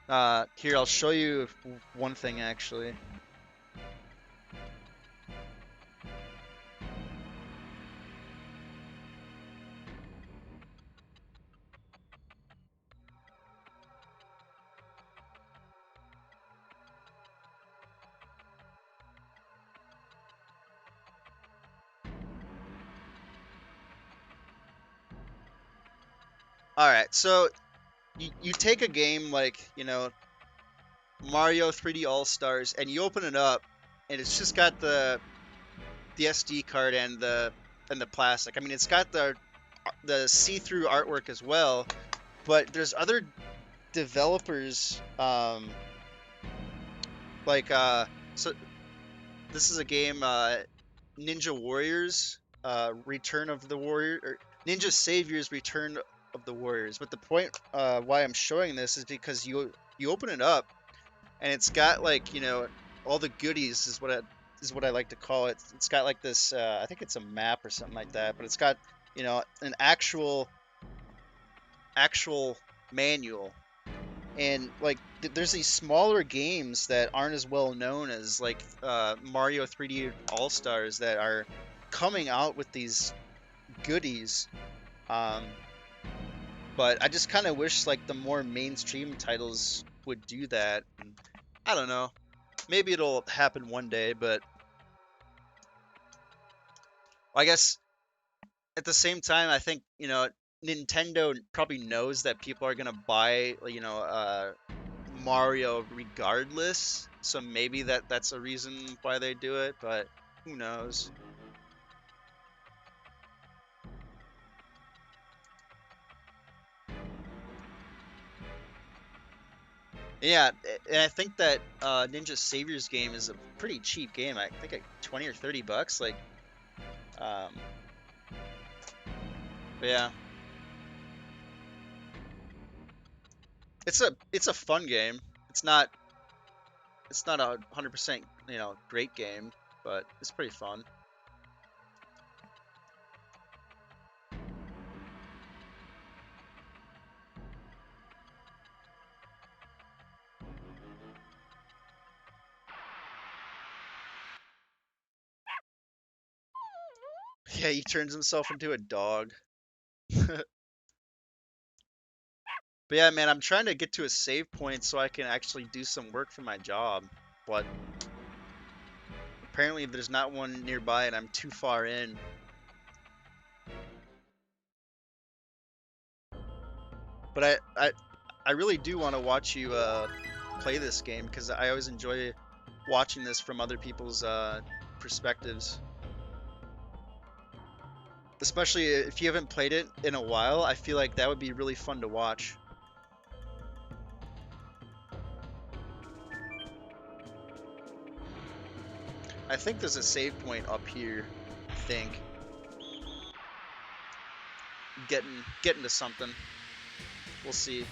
Here, I'll show you one thing actually. All right, so you take a game like, Mario 3D All Stars, and you open it up, and it's just got the SD card and the plastic. I mean, it's got the see-through artwork as well, but there's other developers, like so this is a game, Ninja Warriors, Return of the Warrior, or Ninja Saviors Return of the Warriors. But the point, why I'm showing this is because you open it up, and it's got, like, all the goodies is what I like to call it. It's got like this, I think it's a map or something like that, but it's got, an actual manual. And like there's these smaller games that aren't as well known as, like, Mario 3D All Stars, that are coming out with these goodies. Um, but I just kind of wish, like, the more mainstream titles would do that. And I don't know. Maybe it'll happen one day, but I guess at the same time, I think, Nintendo probably knows that people are gonna buy, Mario regardless. So maybe that's a reason why they do it, but who knows? Yeah, and I think that Ninja Savior's game is a pretty cheap game. I think like 20 or 30 bucks. Like, um, but yeah, it's a fun game. It's not it's not 100%, great game, but it's pretty fun. Yeah, he turns himself into a dog. But yeah, man, I'm trying to get to a save point so I can actually do some work for my job. But apparently there's not one nearby and I'm too far in. But I really do want to watch you play this game, because I always enjoy watching this from other people's perspectives. Especially if you haven't played it in a while, I feel like that would be really fun to watch. I think there's a save point up here. I think. Getting to something. We'll see.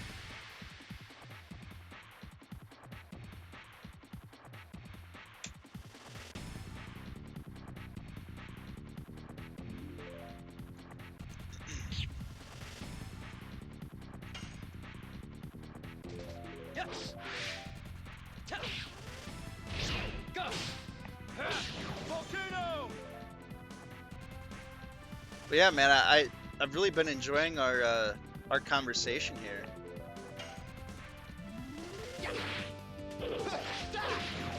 Yes. Go. Volcano. But yeah, man, I've really been enjoying our conversation here.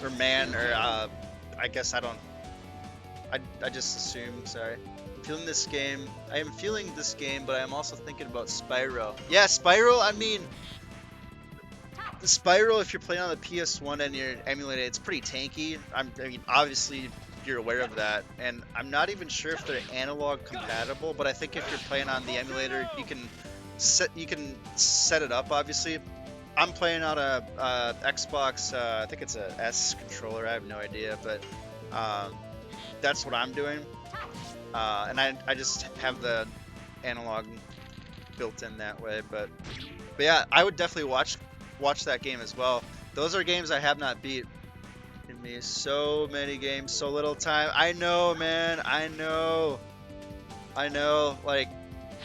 Or man, or I guess I don't. I just assume. Sorry. I'm feeling this game. I am feeling this game, but I'm also thinking about Spyro. Yeah, Spyro. I mean, the Spyro, if you're playing on the PS1 and you're emulating it, it's pretty tanky. I mean, obviously you're aware of that, and I'm not even sure if they're analog compatible. But I think if you're playing on the emulator, you can set it up. Obviously, I'm playing on a Xbox. I think it's a S controller. I have no idea, but that's what I'm doing. And I just have the analog built in that way. But yeah, I would definitely watch that game as well. Those are games I have not beat. Give me so many games, so little time. I know, man. I know. I know. Like,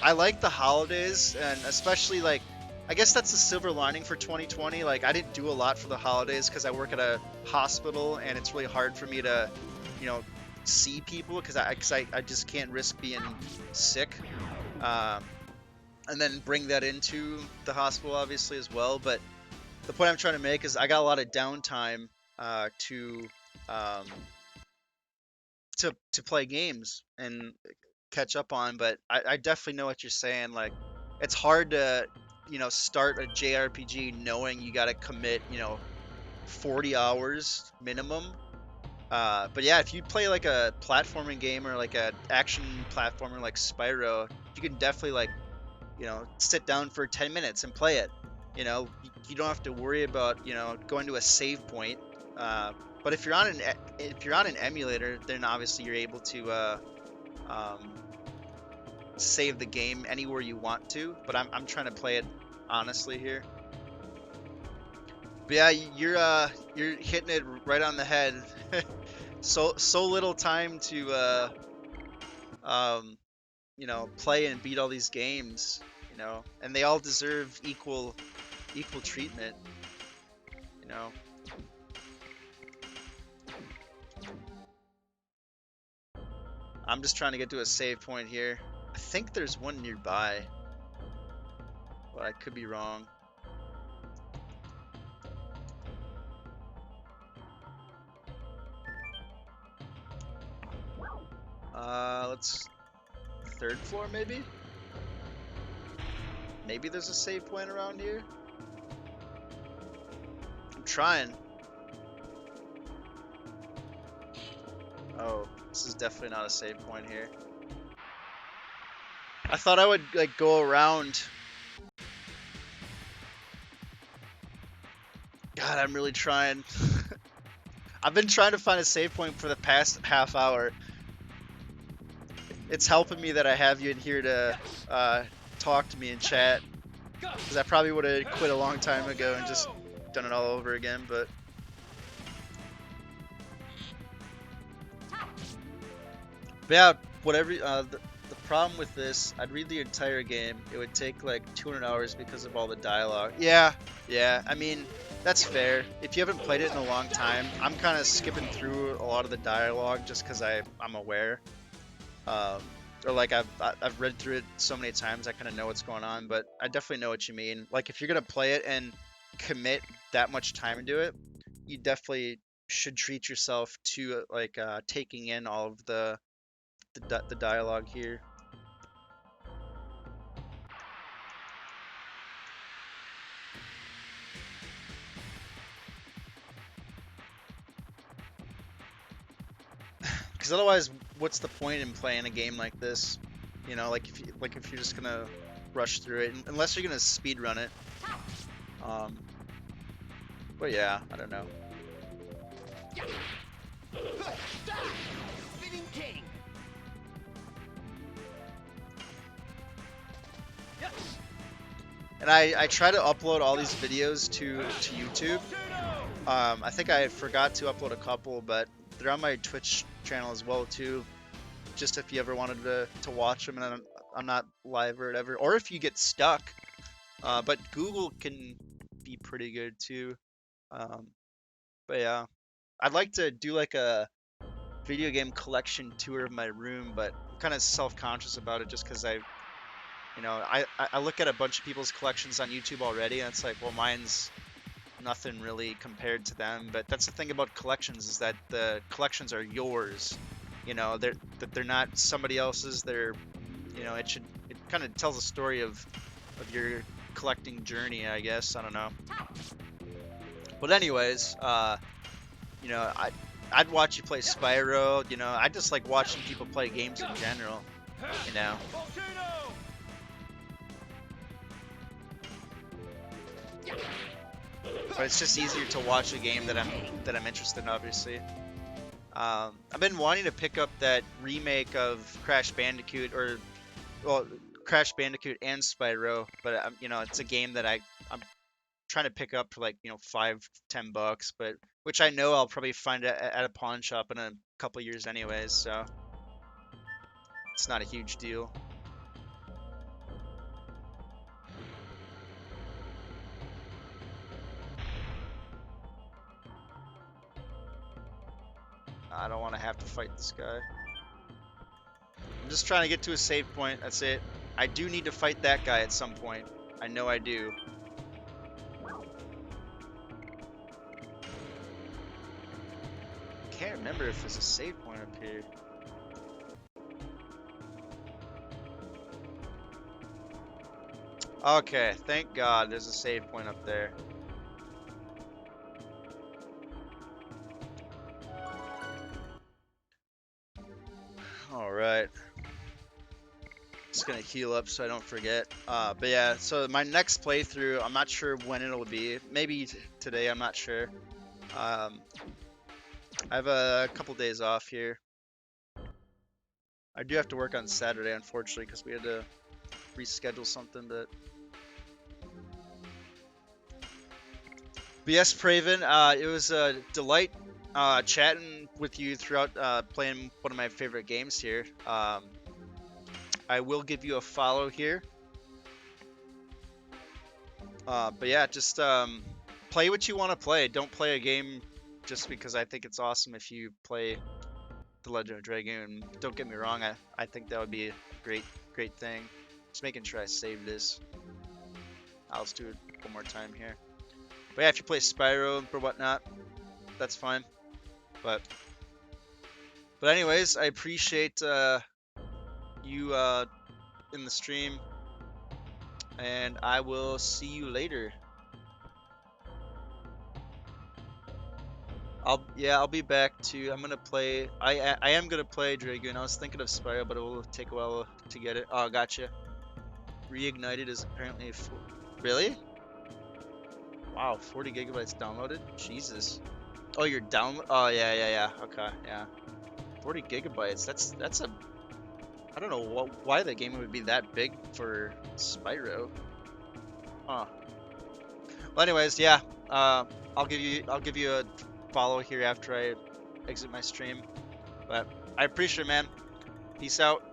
I like the holidays, and especially, like, I guess that's the silver lining for 2020. Like, I didn't do a lot for the holidays because I work at a hospital, and it's really hard for me to, you know, see people because I just can't risk being sick. Um, and then bring that into the hospital, obviously, as well. But the point I'm trying to make is I got a lot of downtime to um, to play games and catch up on. But I definitely know what you're saying. Like, it's hard to, start a JRPG knowing you got to commit, 40 hours minimum. But yeah, if you play like a platforming game or like a action platformer like Spyro, you can definitely like, sit down for 10 minutes and play it. You don't have to worry about, going to a save point. But if you're on an emulator, then obviously you're able to um, save the game anywhere you want to. But I'm trying to play it honestly here. But yeah, you're hitting it right on the head. So little time to um, play and beat all these games, and they all deserve equal treatment, you know. I'm just trying to get to a save point here. I think there's one nearby, but I could be wrong. Let's third floor maybe? Maybe there's a save point around here. I'm trying. Oh, this is definitely not a save point here. I thought I would like go around. God, I'm really trying. I've been trying to find a save point for the past half hour. It's helping me that I have you in here to talk to me and chat, because I probably would have quit a long time ago and just done it all over again. But yeah, whatever. The problem with this, I'd read the entire game. It would take like 200 hours because of all the dialogue. Yeah. I mean, that's fair. If you haven't played it in a long time, I'm kind of skipping through a lot of the dialogue just because I'm aware. Or like I've read through it so many times, I kind of know what's going on. But I definitely know what you mean. Like if you're gonna play it and commit that much time into it, you definitely should treat yourself to like taking in all of the dialogue here. Because otherwise, what's the point in playing a game like this? Like if you're just gonna rush through it, unless you're gonna speed run it. Um, but yeah, I don't know. Living king. Yes. And I try to upload all these videos to YouTube. I think I forgot to upload a couple, but they're on my Twitch channel as well too. Just if you ever wanted to watch them and I'm not live or whatever, or if you get stuck. But Google can be pretty good too. But yeah, I'd like to do like a video game collection tour of my room, but I'm kind of self-conscious about it just because I look at a bunch of people's collections on YouTube already, and it's like, well, mine's nothing really compared to them. But that's the thing about collections, is that the collections are yours. They're not somebody else's. It kind of tells a story of your collecting journey, I guess. I don't know. But anyways, I'd watch you play Spyro. I just like watching people play games in general. But it's just easier to watch a game that I'm interested in, obviously. I've been wanting to pick up that remake of Crash Bandicoot, Crash Bandicoot and Spyro, but it's a game that I'm trying to pick up for like $5-10, but which I know I'll probably find at a pawn shop in a couple years anyways, so it's not a huge deal. I don't want to have to fight this guy. I'm just trying to get to a save point. That's it. I do need to fight that guy at some point. I know I do. Can't remember if there's a save point up here. Okay, thank God there's a save point up there. Alright. Just gonna heal up so I don't forget. But yeah, so my next playthrough, I'm not sure when it'll be. Maybe today, I'm not sure. I have a couple days off here. I do have to work on Saturday, unfortunately, because we had to reschedule something, but yes, Praven, it was a delight chatting with you throughout playing one of my favorite games here. I will give you a follow here. But yeah, just play what you want to play. Don't play a game just because I think it's awesome if you play The Legend of Dragoon. And don't get me wrong, I think that would be a great thing. Just making sure I save this. I'll just do it one more time here. But yeah, if you play Spyro or whatnot, that's fine. But anyways, I appreciate you in the stream, and I will see you later. I'll be back to. I'm gonna play. I am gonna play Dragoon. I was thinking of Spyro, but it will take a while to get it. Oh, gotcha. Reignited is apparently really? Wow, 40 gigabytes downloaded. Jesus. Oh, you're down. Oh yeah. Okay, yeah. 40 gigabytes. That's a. I don't know why the game would be that big for Spyro. Huh. Well, anyways, yeah. I'll give you a follow here after I exit my stream. But I appreciate it, man. Peace out.